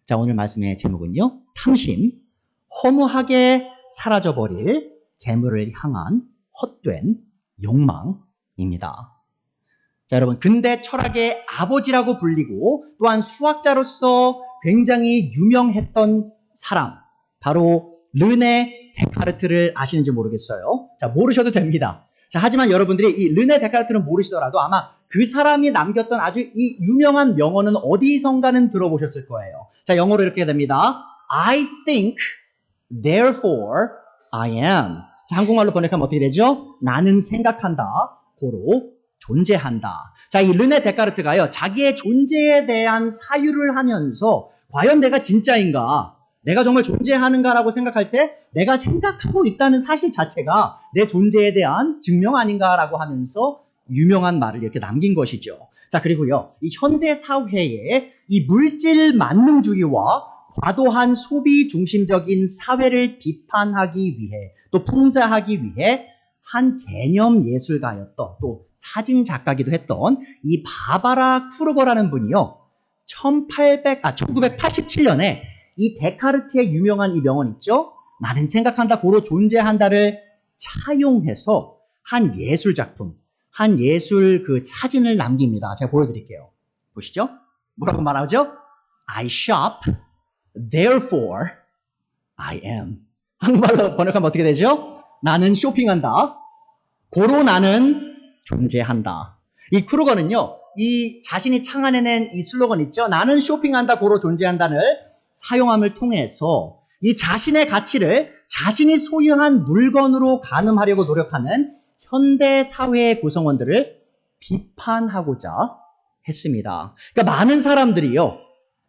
자, 오늘 말씀의 제목은요. 탐심, 허무하게 사라져버릴 재물을 향한 헛된 욕망입니다. 자, 여러분, 근대 철학의 아버지라고 불리고 또한 수학자로서 굉장히 유명했던 사람, 바로 르네 데카르트를 아시는지 모르겠어요. 자, 모르셔도 됩니다. 자, 하지만 여러분들이 이 르네 데카르트는 모르시더라도 아마 그 사람이 남겼던 아주 이 유명한 명언은 어디선가는 들어보셨을 거예요. 자, 영어로 이렇게 됩니다. I think, therefore I am. 자, 한국말로 번역하면 어떻게 되죠? 나는 생각한다, 고로 존재한다. 자, 이 르네 데카르트가요, 자기의 존재에 대한 사유를 하면서 과연 내가 진짜인가? 내가 정말 존재하는가라고 생각할 때 내가 생각하고 있다는 사실 자체가 내 존재에 대한 증명 아닌가라고 하면서 유명한 말을 이렇게 남긴 것이죠. 자, 그리고요, 이 현대 사회에 이 물질 만능주의와 과도한 소비 중심적인 사회를 비판하기 위해 또 풍자하기 위해 한 개념 예술가였던 또 사진 작가기도 했던 이 바바라 쿠르버라는 분이요, 1987년에 이 데카르트의 유명한 이 명언 있죠? 나는 생각한다, 고로 존재한다를 차용해서 한 예술 작품, 한 예술 그 사진을 남깁니다. 제가 보여드릴게요. 보시죠? 뭐라고 말하죠? I shop, therefore I am. 한국말로 번역하면 어떻게 되죠? 나는 쇼핑한다, 고로 나는 존재한다. 이 크루거는요, 이 자신이 창안해낸 이 슬로건 있죠? 나는 쇼핑한다, 고로 존재한다를 사용함을 통해서 이 자신의 가치를 자신이 소유한 물건으로 가늠하려고 노력하는 현대 사회의 구성원들을 비판하고자 했습니다. 그러니까 많은 사람들이요,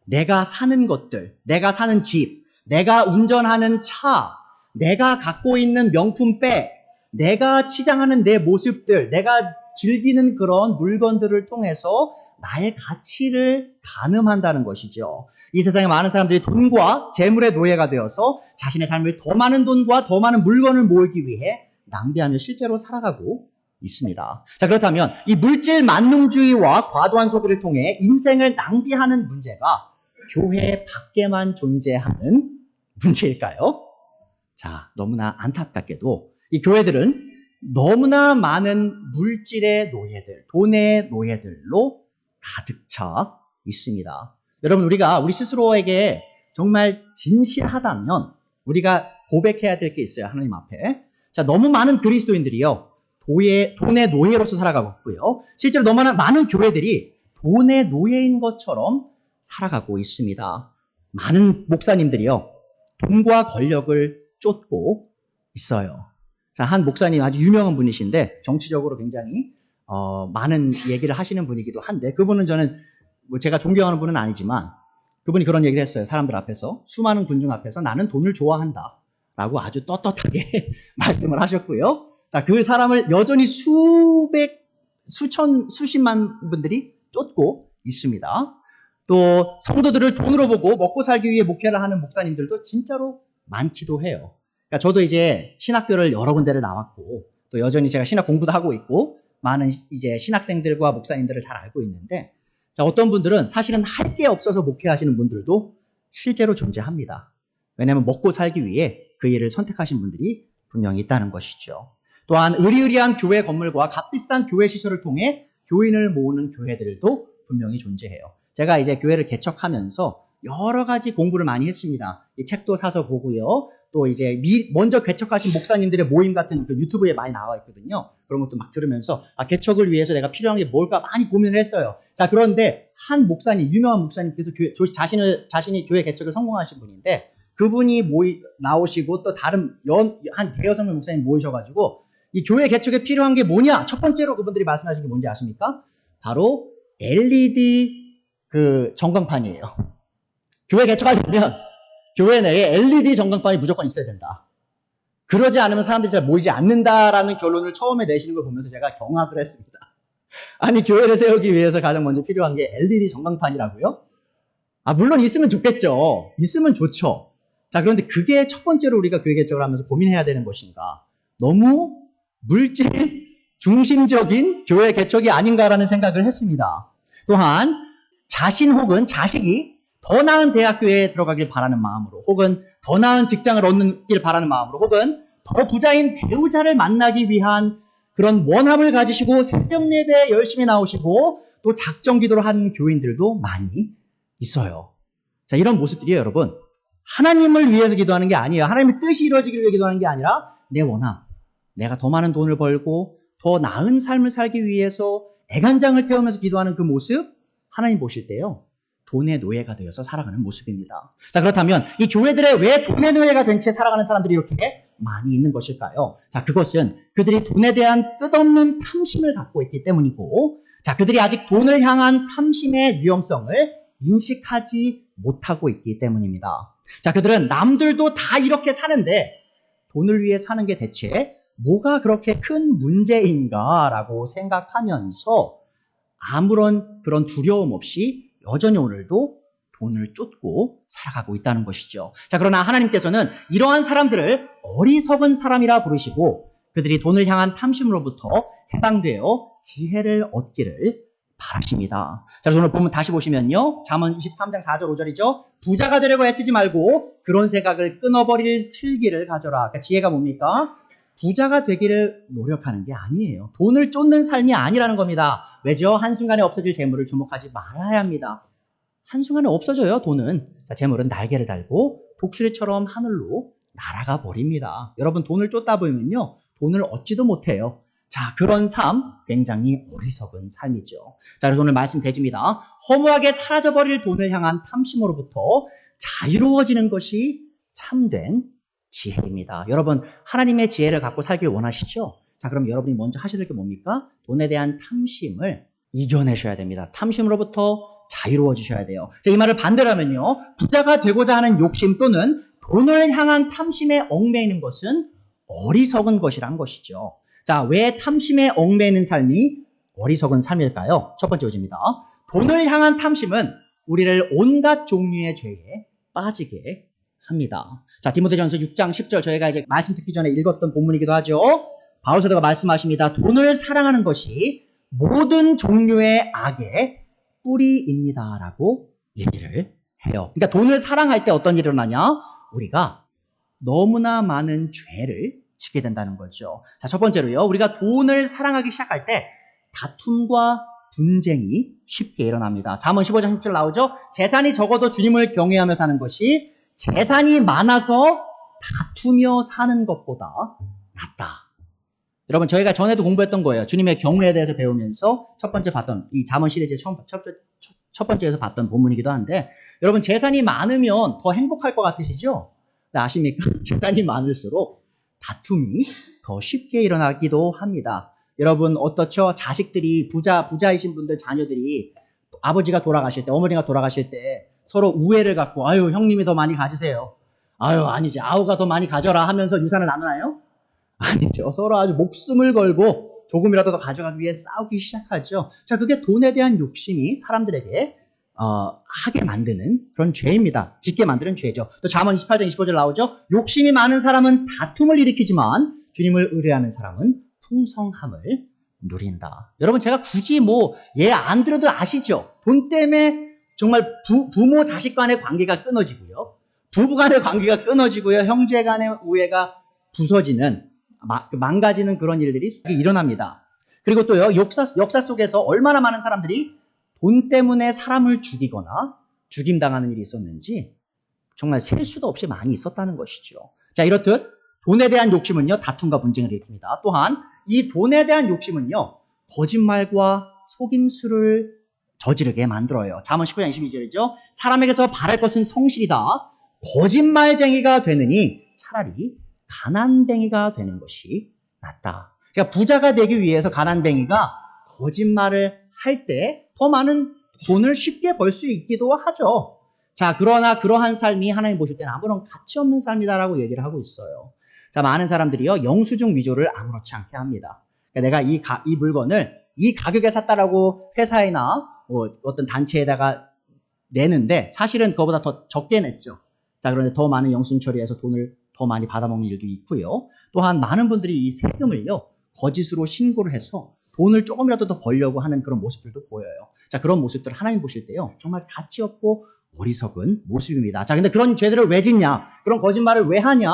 내가 사는 것들, 내가 사는 집, 내가 운전하는 차, 내가 갖고 있는 명품백, 내가 치장하는 내 모습들, 내가 즐기는 그런 물건들을 통해서 나의 가치를 가늠한다는 것이죠. 이 세상에 많은 사람들이 돈과 재물의 노예가 되어서 자신의 삶을 더 많은 돈과 더 많은 물건을 모으기 위해 낭비하며 실제로 살아가고 있습니다. 자, 그렇다면 이 물질 만능주의와 과도한 소비를 통해 인생을 낭비하는 문제가 교회 밖에만 존재하는 문제일까요? 자, 너무나 안타깝게도 이 교회들은 너무나 많은 물질의 노예들, 돈의 노예들로 가득 차 있습니다. 여러분, 우리가 우리 스스로에게 정말 진실하다면 우리가 고백해야 될 게 있어요. 하나님 앞에. 자, 너무 많은 그리스도인들이요, 돈의 노예로서 살아가고 있고요. 실제로 너무 많은 교회들이 돈의 노예인 것처럼 살아가고 있습니다. 많은 목사님들이요, 돈과 권력을 쫓고 있어요. 자, 한 목사님 아주 유명한 분이신데 정치적으로 굉장히 많은 얘기를 하시는 분이기도 한데, 그분은 저는 뭐 제가 존경하는 분은 아니지만 그분이 그런 얘기를 했어요. 사람들 앞에서, 수많은 군중 앞에서 나는 돈을 좋아한다 라고 아주 떳떳하게 말씀을 하셨고요. 자, 그 사람을 여전히 수십만 분들이 쫓고 있습니다. 또 성도들을 돈으로 보고 먹고 살기 위해 목회를 하는 목사님들도 진짜로 많기도 해요. 그러니까 저도 이제 신학교를 여러 군데를 나왔고 또 여전히 제가 신학 공부도 하고 있고 많은 이제 신학생들과 목사님들을 잘 알고 있는데, 자, 어떤 분들은 사실은 할 게 없어서 목회하시는 분들도 실제로 존재합니다. 왜냐하면 먹고 살기 위해 그 일을 선택하신 분들이 분명히 있다는 것이죠. 또한 의리의리한 교회 건물과 값비싼 교회 시설을 통해 교인을 모으는 교회들도 분명히 존재해요. 제가 이제 교회를 개척하면서 여러 가지 공부를 많이 했습니다. 이 책도 사서 보고요. 또 이제 먼저 개척하신 목사님들의 모임 같은 그 유튜브에 많이 나와 있거든요. 그런 것도 막 들으면서 개척을 위해서 내가 필요한 게 뭘까 많이 고민을 했어요. 자, 그런데 한 목사님, 유명한 목사님께서 자신이 교회 개척을 성공하신 분인데, 그분이 나오시고 또 다른 한 대여섯 명 목사님 모이셔가지고 이 교회 개척에 필요한 게 뭐냐? 첫 번째로 그분들이 말씀하신 게 뭔지 아십니까? 바로 LED 그 전광판이에요. 교회 개척하려면 교회 내에 LED 전광판이 무조건 있어야 된다. 그러지 않으면 사람들이 잘 모이지 않는다라는 결론을 처음에 내시는 걸 보면서 제가 경악을 했습니다. 아니, 교회를 세우기 위해서 가장 먼저 필요한 게 LED 전광판이라고요? 물론 있으면 좋겠죠. 있으면 좋죠. 자, 그런데 그게 첫 번째로 우리가 교회 개척을 하면서 고민해야 되는 것인가? 너무 물질 중심적인 교회 개척이 아닌가라는 생각을 했습니다. 또한 자신 혹은 자식이 더 나은 대학교에 들어가길 바라는 마음으로, 혹은 더 나은 직장을 얻길 바라는 마음으로, 혹은 더 부자인 배우자를 만나기 위한 그런 원함을 가지시고 새벽 예배 열심히 나오시고 또 작정 기도를 하는 교인들도 많이 있어요. 자, 이런 모습들이에요, 여러분. 하나님을 위해서 기도하는 게 아니에요. 하나님의 뜻이 이루어지기 위해 기도하는 게 아니라 내 원함, 내가 더 많은 돈을 벌고 더 나은 삶을 살기 위해서 애간장을 태우면서 기도하는 그 모습, 하나님 보실 때요, 돈의 노예가 되어서 살아가는 모습입니다. 자, 그렇다면 이 교회들에 왜 돈의 노예가 된 채 살아가는 사람들이 이렇게 많이 있는 것일까요? 자, 그것은 그들이 돈에 대한 끝없는 탐심을 갖고 있기 때문이고, 자, 그들이 아직 돈을 향한 탐심의 위험성을 인식하지 못하고 있기 때문입니다. 자, 그들은 남들도 다 이렇게 사는데 돈을 위해 사는 게 대체 뭐가 그렇게 큰 문제인가라고 생각하면서 아무런 그런 두려움 없이 여전히 오늘도 돈을 쫓고 살아가고 있다는 것이죠. 자, 그러나 하나님께서는 이러한 사람들을 어리석은 사람이라 부르시고 그들이 돈을 향한 탐심으로부터 해방되어 지혜를 얻기를 바라십니다. 자, 오늘 본문 다시 보시면요, 잠언 23장 4절 5절이죠. 부자가 되려고 애쓰지 말고 그런 생각을 끊어버릴 슬기를 가져라. 그러니까 지혜가 뭡니까? 부자가 되기를 노력하는 게 아니에요. 돈을 쫓는 삶이 아니라는 겁니다. 왜죠? 한순간에 없어질 재물을 주목하지 말아야 합니다. 한순간에 없어져요, 돈은. 자, 재물은 날개를 달고 독수리처럼 하늘로 날아가 버립니다. 여러분, 돈을 쫓다 보면요, 돈을 얻지도 못해요. 자, 그런 삶, 굉장히 어리석은 삶이죠. 자, 그래서 오늘 말씀 대집니다. 허무하게 사라져버릴 돈을 향한 탐심으로부터 자유로워지는 것이 참된 지혜입니다. 여러분, 하나님의 지혜를 갖고 살길 원하시죠? 자, 그럼 여러분이 먼저 하셔야 될 게 뭡니까? 돈에 대한 탐심을 이겨내셔야 됩니다. 탐심으로부터 자유로워지셔야 돼요. 자, 이 말을 반대로 하면요, 부자가 되고자 하는 욕심 또는 돈을 향한 탐심에 얽매이는 것은 어리석은 것이란 것이죠. 자, 왜 탐심에 얽매이는 삶이 어리석은 삶일까요? 첫 번째 요지입니다. 돈을 향한 탐심은 우리를 온갖 종류의 죄에 빠지게 합니다. 자, 디모데전서 6장 10절, 저희가 이제 말씀 듣기 전에 읽었던 본문이기도 하죠. 바울 사도가 말씀하십니다. 돈을 사랑하는 것이 모든 종류의 악의 뿌리입니다 라고 얘기를 해요. 그러니까 돈을 사랑할 때 어떤 일이 일어나냐? 우리가 너무나 많은 죄를 짓게 된다는 거죠. 자, 첫 번째로요, 우리가 돈을 사랑하기 시작할 때 다툼과 분쟁이 쉽게 일어납니다. 잠언 15장 10절 나오죠. 재산이 적어도 주님을 경외하며 사는 것이 재산이 많아서 다투며 사는 것보다 낫다. 여러분, 저희가 전에도 공부했던 거예요. 주님의 경외에 대해서 배우면서 첫 번째 봤던 이 잠언 시리즈의 첫 번째에서 봤던 본문이기도 한데, 여러분, 재산이 많으면 더 행복할 것 같으시죠? 아십니까? 재산이 많을수록 다툼이 더 쉽게 일어나기도 합니다. 여러분, 어떻죠? 자식들이 부자이신 분들 자녀들이 아버지가 돌아가실 때, 어머니가 돌아가실 때 서로 우애를 갖고, 아유, 형님이 더 많이 가지세요. 아유, 아니지. 아우가 더 많이 가져라 하면서 유산을 나누나요? 아니죠. 서로 아주 목숨을 걸고 조금이라도 더 가져가기 위해 싸우기 시작하죠. 자, 그게 돈에 대한 욕심이 사람들에게 하게 만드는 그런 죄입니다. 짓게 만드는 죄죠. 또 잠언 28장 25절 나오죠. 욕심이 많은 사람은 다툼을 일으키지만 주님을 의뢰하는 사람은 풍성함을 누린다. 여러분, 제가 굳이 얘 안 들어도 아시죠? 돈 때문에 정말 부모 자식 간의 관계가 끊어지고요, 부부 간의 관계가 끊어지고요, 형제 간의 우애가 부서지는, 망가지는 그런 일들이 일어납니다. 그리고 또요, 역사 속에서 얼마나 많은 사람들이 돈 때문에 사람을 죽이거나 죽임당하는 일이 있었는지 정말 셀 수도 없이 많이 있었다는 것이죠. 자, 이렇듯 돈에 대한 욕심은요, 다툼과 분쟁을 일으킵니다. 또한 이 돈에 대한 욕심은요, 거짓말과 속임수를 저지르게 만들어요. 잠언 19장 22절이죠. 사람에게서 바랄 것은 성실이다. 거짓말쟁이가 되느니 차라리 가난뱅이가 되는 것이 낫다. 그러니까 부자가 되기 위해서 가난뱅이가 거짓말을 할 때 더 많은 돈을 쉽게 벌 수 있기도 하죠. 자, 그러나 그러한 삶이 하나님 보실 때는 아무런 가치 없는 삶이다라고 얘기를 하고 있어요. 자, 많은 사람들이요, 영수증 위조를 아무렇지 않게 합니다. 그러니까 내가 이 물건을 이 가격에 샀다라고 회사에나 어떤 단체에다가 내는데 사실은 그거보다 더 적게 냈죠. 자, 그런데 더 많은 영수증 처리해서 돈을 더 많이 받아먹는 일도 있고요. 또한 많은 분들이 이 세금을요, 거짓으로 신고를 해서 돈을 조금이라도 더 벌려고 하는 그런 모습들도 보여요. 자, 그런 모습들을 하나님 보실 때요, 정말 가치 없고 어리석은 모습입니다. 자, 근데 그런 죄들을 왜 짓냐? 그런 거짓말을 왜 하냐?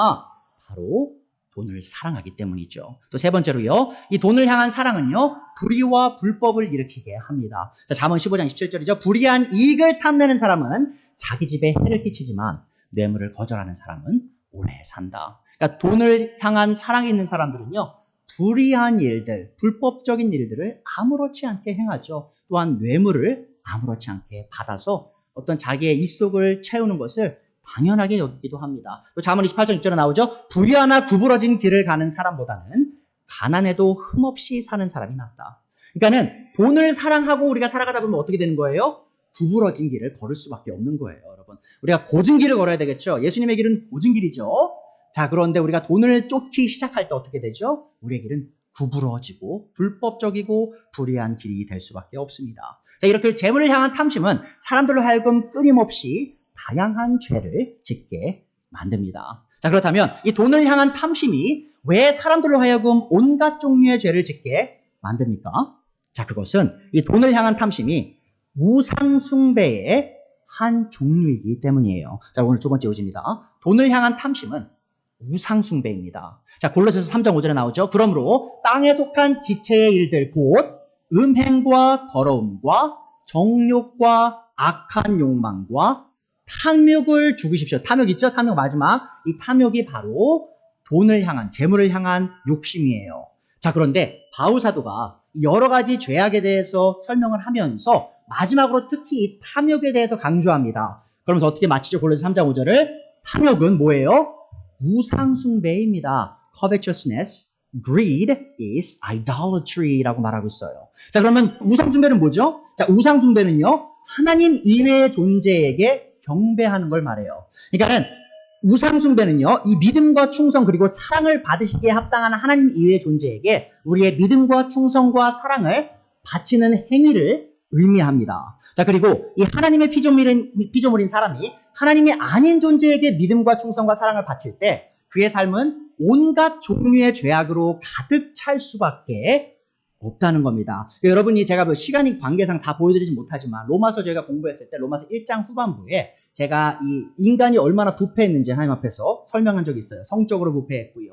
바로 돈을 사랑하기 때문이죠. 또 세 번째로요. 이 돈을 향한 사랑은요. 불의와 불법을 일으키게 합니다. 자, 잠언 15장 17절이죠. 불의한 이익을 탐내는 사람은 자기 집에 해를 끼치지만 뇌물을 거절하는 사람은 오래 산다. 그러니까 돈을 향한 사랑이 있는 사람들은요. 불의한 일들, 불법적인 일들을 아무렇지 않게 행하죠. 또한 뇌물을 아무렇지 않게 받아서 어떤 자기의 입속을 채우는 것을 당연하게 여기기도 합니다. 또 잠언 28장 6절에 나오죠. 부유하나 구부러진 길을 가는 사람보다는 가난해도 흠없이 사는 사람이 낫다. 그러니까는 돈을 사랑하고 우리가 살아가다 보면 어떻게 되는 거예요? 구부러진 길을 걸을 수밖에 없는 거예요, 여러분. 우리가 고진 길을 걸어야 되겠죠. 예수님의 길은 고진 길이죠. 자, 그런데 우리가 돈을 쫓기 시작할 때 어떻게 되죠? 우리의 길은 구부러지고 불법적이고 불의한 길이 될 수밖에 없습니다. 자, 이렇게 재물을 향한 탐심은 사람들로 하여금 끊임없이 다양한 죄를 짓게 만듭니다. 자, 그렇다면 이 돈을 향한 탐심이 왜 사람들로 하여금 온갖 종류의 죄를 짓게 만듭니까? 자, 그것은 이 돈을 향한 탐심이 우상숭배의 한 종류이기 때문이에요. 자, 오늘 두 번째 요지입니다. 돈을 향한 탐심은 우상숭배입니다. 자, 골로새서 3장 5절에 나오죠. 그러므로 땅에 속한 지체의 일들 곧 음행과 더러움과 정욕과 악한 욕망과 탐욕을 죽이십시오. 탐욕 있죠? 탐욕 마지막. 이 탐욕이 바로 돈을 향한, 재물을 향한 욕심이에요. 자, 그런데 바울 사도가 여러 가지 죄악에 대해서 설명을 하면서 마지막으로 특히 이 탐욕에 대해서 강조합니다. 그러면서 어떻게 마치죠? 골로새 3장 5절을 탐욕은 뭐예요? 우상숭배입니다. Covetousness, greed is idolatry라고 말하고 있어요. 자, 그러면 우상숭배는 뭐죠? 자, 우상숭배는요, 하나님 이외의 존재에게 경배하는 걸 말해요. 그러니까는 우상숭배는요, 이 믿음과 충성 그리고 사랑을 받으시기에 합당한 하나님 이외의 존재에게 우리의 믿음과 충성과 사랑을 바치는 행위를 의미합니다. 자, 그리고 이 하나님의 피조물인 사람이 하나님이 아닌 존재에게 믿음과 충성과 사랑을 바칠 때 그의 삶은 온갖 종류의 죄악으로 가득 찰 수밖에 없다는 겁니다. 여러분이 제가 시간이 관계상 다 보여드리지 못하지만 로마서 제가 공부했을 때 로마서 1장 후반부에 제가 이 인간이 얼마나 부패했는지 하나님 앞에서 설명한 적이 있어요. 성적으로 부패했고요.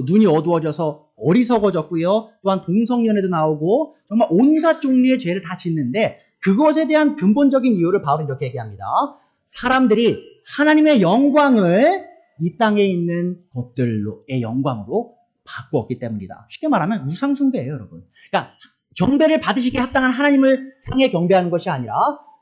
눈이 어두워져서 어리석어졌고요. 또한 동성연애도 나오고 정말 온갖 종류의 죄를 다 짓는데 그것에 대한 근본적인 이유를 바울은 이렇게 얘기합니다. 사람들이 하나님의 영광을 이 땅에 있는 것들로의 영광으로 바꾸었기 때문이다. 쉽게 말하면 우상숭배예요, 여러분. 그러니까 경배를 받으시기에 합당한 하나님을 향해 경배하는 것이 아니라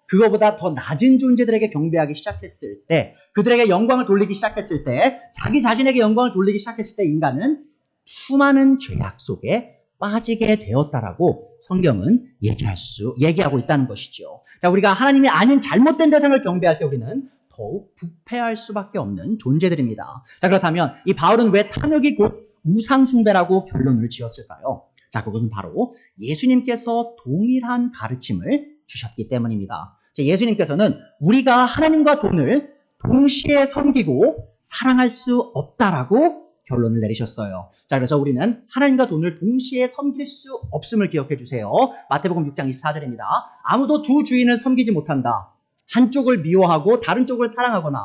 그거보다 더 낮은 존재들에게 경배하기 시작했을 때, 그들에게 영광을 돌리기 시작했을 때, 자기 자신에게 영광을 돌리기 시작했을 때 인간은 수많은 죄악 속에 빠지게 되었다라고 성경은 얘기하고 있다는 것이죠. 자, 우리가 하나님이 아닌 잘못된 대상을 경배할 때 우리는 더욱 부패할 수밖에 없는 존재들입니다. 자, 그렇다면 이 바울은 왜 탐욕이 곧 우상숭배라고 결론을 지었을까요? 자, 그것은 바로 예수님께서 동일한 가르침을 주셨기 때문입니다. 자, 예수님께서는 우리가 하나님과 돈을 동시에 섬기고 사랑할 수 없다라고 결론을 내리셨어요. 자, 그래서 우리는 하나님과 돈을 동시에 섬길 수 없음을 기억해 주세요. 마태복음 6장 24절입니다. 아무도 두 주인을 섬기지 못한다. 한쪽을 미워하고 다른 쪽을 사랑하거나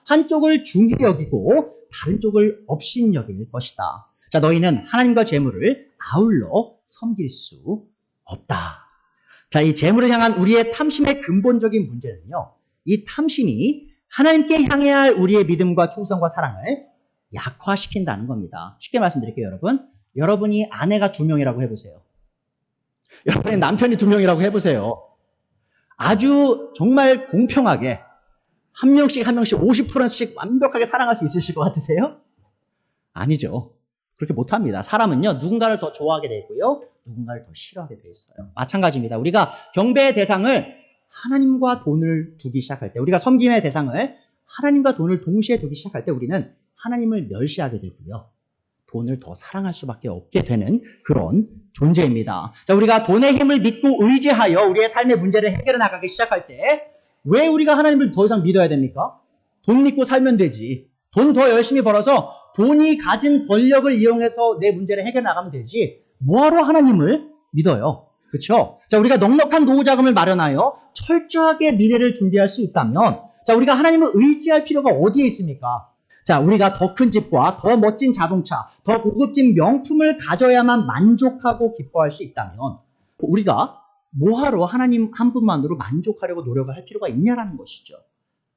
한쪽을 중히 여기고 다른 쪽을 업신 여길 것이다. 자, 너희는 하나님과 재물을 아울러 섬길 수 없다. 자, 이 재물을 향한 우리의 탐심의 근본적인 문제는요, 이 탐심이 하나님께 향해야 할 우리의 믿음과 충성과 사랑을 약화시킨다는 겁니다. 쉽게 말씀드릴게요, 여러분. 여러분이 아내가 2명이라고 해보세요. 여러분의 남편이 2명이라고 해보세요. 아주 정말 공평하게 한 명씩 50%씩 완벽하게 사랑할 수 있으실 것 같으세요? 아니죠. 그렇게 못합니다. 사람은요, 누군가를 더 좋아하게 돼 있고요, 누군가를 더 싫어하게 돼 있어요. 마찬가지입니다. 우리가 경배의 대상을 하나님과 돈을 두기 시작할 때, 우리가 섬김의 대상을 하나님과 돈을 동시에 두기 시작할 때 우리는 하나님을 멸시하게 되고요, 돈을 더 사랑할 수밖에 없게 되는 그런 존재입니다. 자, 우리가 돈의 힘을 믿고 의지하여 우리의 삶의 문제를 해결해 나가기 시작할 때 왜 우리가 하나님을 더 이상 믿어야 됩니까? 돈 믿고 살면 되지. 돈 더 열심히 벌어서 돈이 가진 권력을 이용해서 내 문제를 해결해 나가면 되지. 뭐하러 하나님을 믿어요? 그렇죠? 자, 우리가 넉넉한 노후 자금을 마련하여 철저하게 미래를 준비할 수 있다면, 자, 우리가 하나님을 의지할 필요가 어디에 있습니까? 자, 우리가 더 큰 집과 더 멋진 자동차, 더 고급진 명품을 가져야만 만족하고 기뻐할 수 있다면, 우리가 뭐하러 하나님 한 분만으로 만족하려고 노력을 할 필요가 있냐라는 것이죠.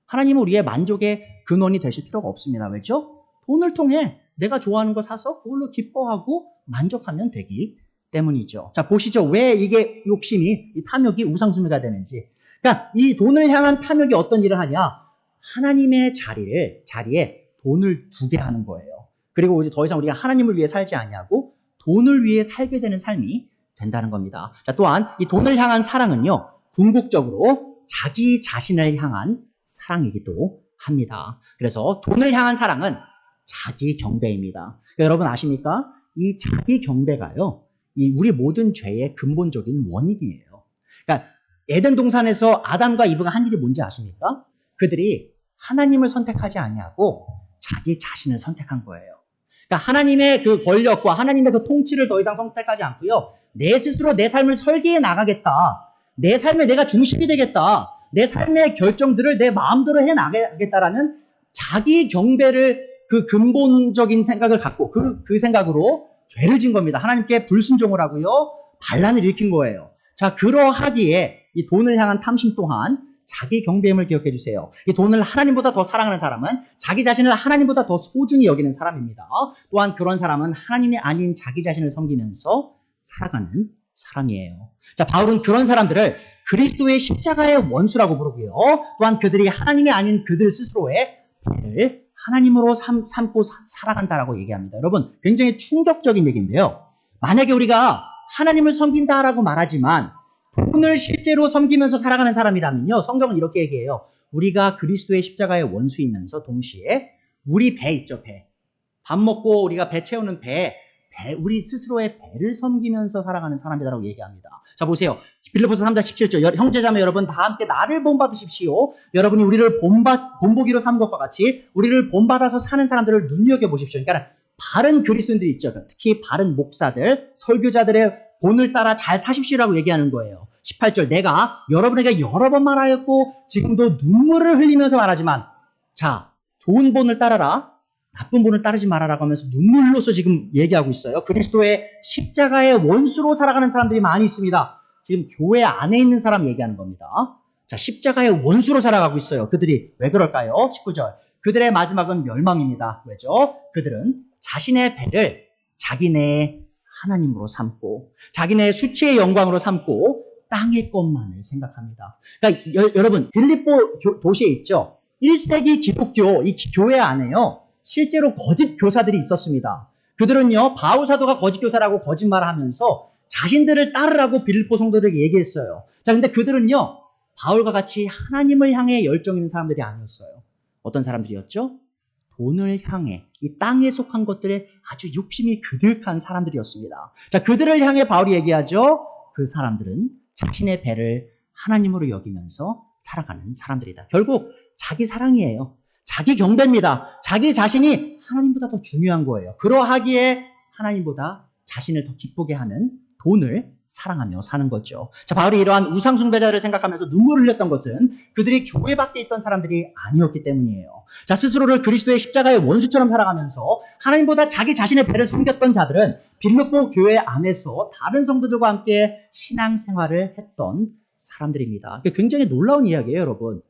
하나님은 우리의 만족의 근원이 되실 필요가 없습니다. 왜죠? 돈을 통해 내가 좋아하는 거 사서 그걸로 기뻐하고 만족하면 되기 때문이죠. 자, 보시죠. 왜 이게 욕심이, 이 탐욕이 우상숭배가 되는지. 그러니까 이 돈을 향한 탐욕이 어떤 일을 하냐? 하나님의 자리에 돈을 두게 하는 거예요. 그리고 이제 더 이상 우리가 하나님을 위해 살지 아니하고 돈을 위해 살게 되는 삶이 된다는 겁니다. 자, 또한 이 돈을 향한 사랑은요, 궁극적으로 자기 자신을 향한 사랑이기도 합니다. 그래서 돈을 향한 사랑은 자기 경배입니다. 그러니까 여러분 아십니까? 이 자기 경배가요, 이 우리 모든 죄의 근본적인 원인이에요. 그러니까 에덴 동산에서 아담과 이브가 한 일이 뭔지 아십니까? 그들이 하나님을 선택하지 아니하고 자기 자신을 선택한 거예요. 그러니까 하나님의 그 권력과 하나님의 그 통치를 더 이상 선택하지 않고요, 내 스스로 내 삶을 설계해 나가겠다. 내 삶에 내가 중심이 되겠다. 내 삶의 결정들을 내 마음대로 해 나가겠다라는 자기 경배를 그 근본적인 생각을 갖고 그 생각으로 죄를 진 겁니다. 하나님께 불순종을 하고요, 반란을 일으킨 거예요. 자, 그러하기에 이 돈을 향한 탐심 또한 자기 경배임을 기억해 주세요. 이 돈을 하나님보다 더 사랑하는 사람은 자기 자신을 하나님보다 더 소중히 여기는 사람입니다. 또한 그런 사람은 하나님이 아닌 자기 자신을 섬기면서 살아가는 사람이에요. 자, 바울은 그런 사람들을 그리스도의 십자가의 원수라고 부르고요, 또한 그들이 하나님이 아닌 그들 스스로의 배를 하나님으로 삼고 살아간다라고 얘기합니다. 여러분, 굉장히 충격적인 얘기인데요. 만약에 우리가 하나님을 섬긴다라고 말하지만 돈을 실제로 섬기면서 살아가는 사람이라면요, 성경은 이렇게 얘기해요. 우리가 그리스도의 십자가의 원수이면서 동시에 우리 배 있죠, 배. 밥 먹고 우리가 배 채우는 배, 우리 스스로의 배를 섬기면서 살아가는 사람이다라고 얘기합니다. 자, 보세요. 빌립보서 3장 17절. 형제자매 여러분 다 함께 나를 본받으십시오. 여러분이 우리를 본보기로 삼은 것과 같이 우리를 본받아서 사는 사람들을 눈여겨보십시오. 그러니까 바른 그리스도인들이 있죠. 특히 바른 목사들, 설교자들의 본을 따라 잘 사십시오라고 얘기하는 거예요. 18절. 내가 여러분에게 여러 번 말하였고 지금도 눈물을 흘리면서 말하지만, 자, 좋은 본을 따라라, 나쁜 본을 따르지 말아라고 하면서 눈물로서 지금 얘기하고 있어요. 그리스도의 십자가의 원수로 살아가는 사람들이 많이 있습니다. 지금 교회 안에 있는 사람 얘기하는 겁니다. 자, 십자가의 원수로 살아가고 있어요. 그들이 왜 그럴까요? 19절. 그들의 마지막은 멸망입니다. 왜죠? 그들은 자신의 배를 자기네 하나님으로 삼고 자기네 수치의 영광으로 삼고 땅의 것만을 생각합니다. 그러니까 여러분, 빌립보 도시에 있죠. 1세기 기독교 이 교회 안에요, 실제로 거짓 교사들이 있었습니다. 그들은요, 바울 사도가 거짓 교사라고 거짓말을 하면서 자신들을 따르라고 빌립보 성도들에게 얘기했어요. 자, 근데 그들은요, 바울과 같이 하나님을 향해 열정 있는 사람들이 아니었어요. 어떤 사람들이었죠? 돈을 향해, 이 땅에 속한 것들에 아주 욕심이 그득한 사람들이었습니다. 자, 그들을 향해 바울이 얘기하죠. 그 사람들은 자신의 배를 하나님으로 여기면서 살아가는 사람들이다. 결국 자기 사랑이에요. 자기 경배입니다. 자기 자신이 하나님보다 더 중요한 거예요. 그러하기에 하나님보다 자신을 더 기쁘게 하는 돈을 사랑하며 사는 거죠. 자, 바울이 이러한 우상숭배자를 생각하면서 눈물을 흘렸던 것은 그들이 교회 밖에 있던 사람들이 아니었기 때문이에요. 자, 스스로를 그리스도의 십자가의 원수처럼 살아가면서 하나님보다 자기 자신의 배를 섬겼던 자들은 빌립보 교회 안에서 다른 성도들과 함께 신앙생활을 했던 사람들입니다. 굉장히 놀라운 이야기예요, 여러분.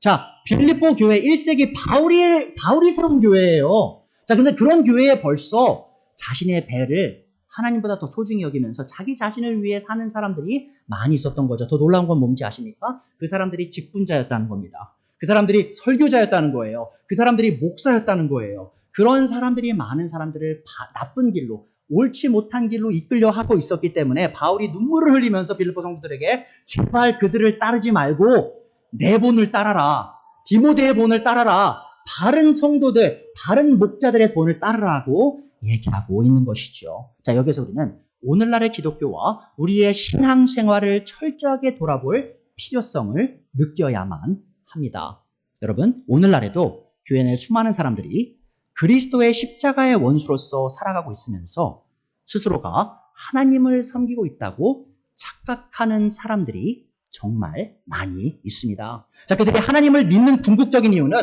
자, 빌립보 교회 1세기 바울이 세운 교회예요. 자, 근데 그런 교회에 벌써 자신의 배를 하나님보다 더 소중히 여기면서 자기 자신을 위해 사는 사람들이 많이 있었던 거죠. 더 놀라운 건 뭔지 아십니까? 그 사람들이 직분자였다는 겁니다. 그 사람들이 설교자였다는 거예요. 그 사람들이 목사였다는 거예요. 그런 사람들이 많은 사람들을 나쁜 길로, 옳지 못한 길로 이끌려 하고 있었기 때문에 바울이 눈물을 흘리면서 빌립보 성도들에게 제발 그들을 따르지 말고 내 본을 따라라. 디모데의 본을 따라라. 바른 성도들, 바른 목자들의 본을 따르라고 얘기하고 있는 것이죠. 자, 여기서 우리는 오늘날의 기독교와 우리의 신앙생활을 철저하게 돌아볼 필요성을 느껴야만 합니다. 여러분, 오늘날에도 교회 내 수많은 사람들이 그리스도의 십자가의 원수로서 살아가고 있으면서 스스로가 하나님을 섬기고 있다고 착각하는 사람들이 정말 많이 있습니다. 자, 그들이 하나님을 믿는 궁극적인 이유는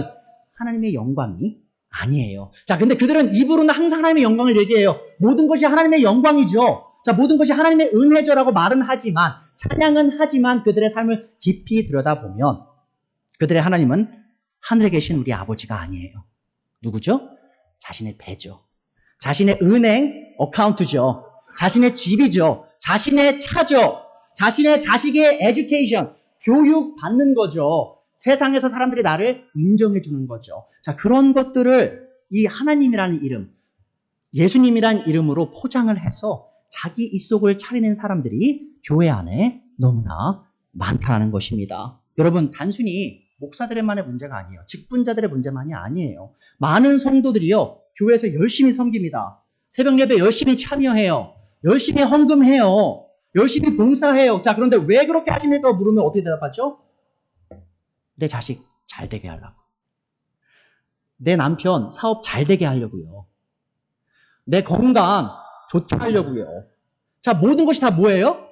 하나님의 영광이 아니에요. 자, 근데 그들은 입으로는 항상 하나님의 영광을 얘기해요. 모든 것이 하나님의 영광이죠. 자, 모든 것이 하나님의 은혜죠라고 말은 하지만, 찬양은 하지만 그들의 삶을 깊이 들여다보면 그들의 하나님은 하늘에 계신 우리 아버지가 아니에요. 누구죠? 자신의 배죠. 자신의 은행 어카운트죠. 자신의 집이죠. 자신의 차죠. 자신의 자식의 에듀케이션, 교육 받는 거죠. 세상에서 사람들이 나를 인정해 주는 거죠. 자, 그런 것들을 이 하나님이라는 이름, 예수님이라는 이름으로 포장을 해서 자기 입속을 차리는 사람들이 교회 안에 너무나 많다는 것입니다. 여러분, 단순히 목사들만의 문제가 아니에요. 직분자들의 문제만이 아니에요. 많은 성도들이요, 교회에서 열심히 섬깁니다. 새벽 예배 열심히 참여해요. 열심히 헌금해요. 열심히 봉사해요. 자, 그런데 왜 그렇게 하십니까? 물으면 어떻게 대답하죠? 내 자식 잘 되게 하려고. 내 남편 사업 잘 되게 하려고요. 내 건강 좋게 하려고요. 자, 모든 것이 다 뭐예요?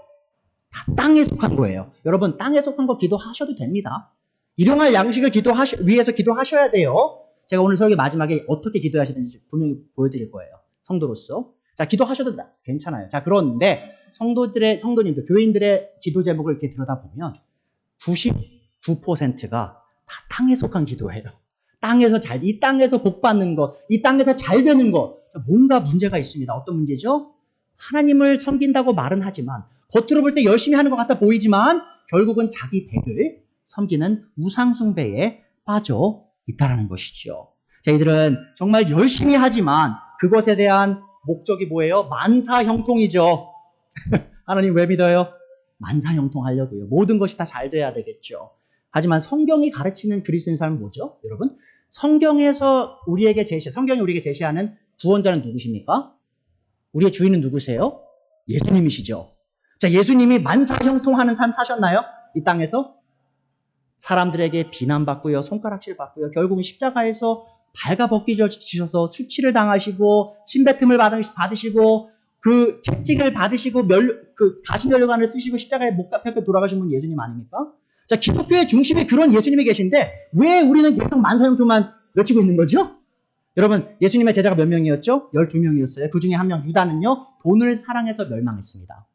다 땅에 속한 거예요. 여러분, 땅에 속한 거 기도하셔도 됩니다. 일용할 양식을 위해서 기도하셔야 돼요. 제가 오늘 설교 마지막에 어떻게 기도해야 되는지 분명히 보여드릴 거예요. 성도로서. 자, 기도하셔도 괜찮아요. 자, 그런데 성도님들, 교인들의 기도 제목을 이렇게 들여다보면 99%가 다 땅에 속한 기도예요. 이 땅에서 복 받는 것, 이 땅에서 잘 되는 것. 뭔가 문제가 있습니다. 어떤 문제죠? 하나님을 섬긴다고 말은 하지만, 겉으로 볼 때 열심히 하는 것 같아 보이지만, 결국은 자기 배를 섬기는 우상숭배에 빠져 있다라는 것이죠. 자, 이들은 정말 열심히 하지만, 그것에 대한 목적이 뭐예요? 만사형통이죠. 하나님 왜 믿어요? 만사형통하려고요. 모든 것이 다 잘 돼야 되겠죠. 하지만 성경이 가르치는 그리스도인 삶은 뭐죠? 여러분, 성경이 우리에게 제시하는 구원자는 누구십니까? 우리의 주인은 누구세요? 예수님이시죠. 자, 예수님이 만사형통하는 삶 사셨나요? 이 땅에서? 사람들에게 비난받고요, 손가락질 받고요, 결국은 십자가에서 발가벗기셔서 수치를 당하시고, 침뱉음을 받으시고, 그 채찍을 받으시고, 가시면류관을 쓰시고 십자가에 못 박혀 돌아가신 분 예수님 아닙니까? 자, 기독교의 중심에 그런 예수님이 계신데 왜 우리는 계속 만사형통만 외치고 있는 거죠? 여러분, 예수님의 제자가 몇 명이었죠? 12명이었어요. 그 중에 한 명, 유다는요, 돈을 사랑해서 멸망했습니다.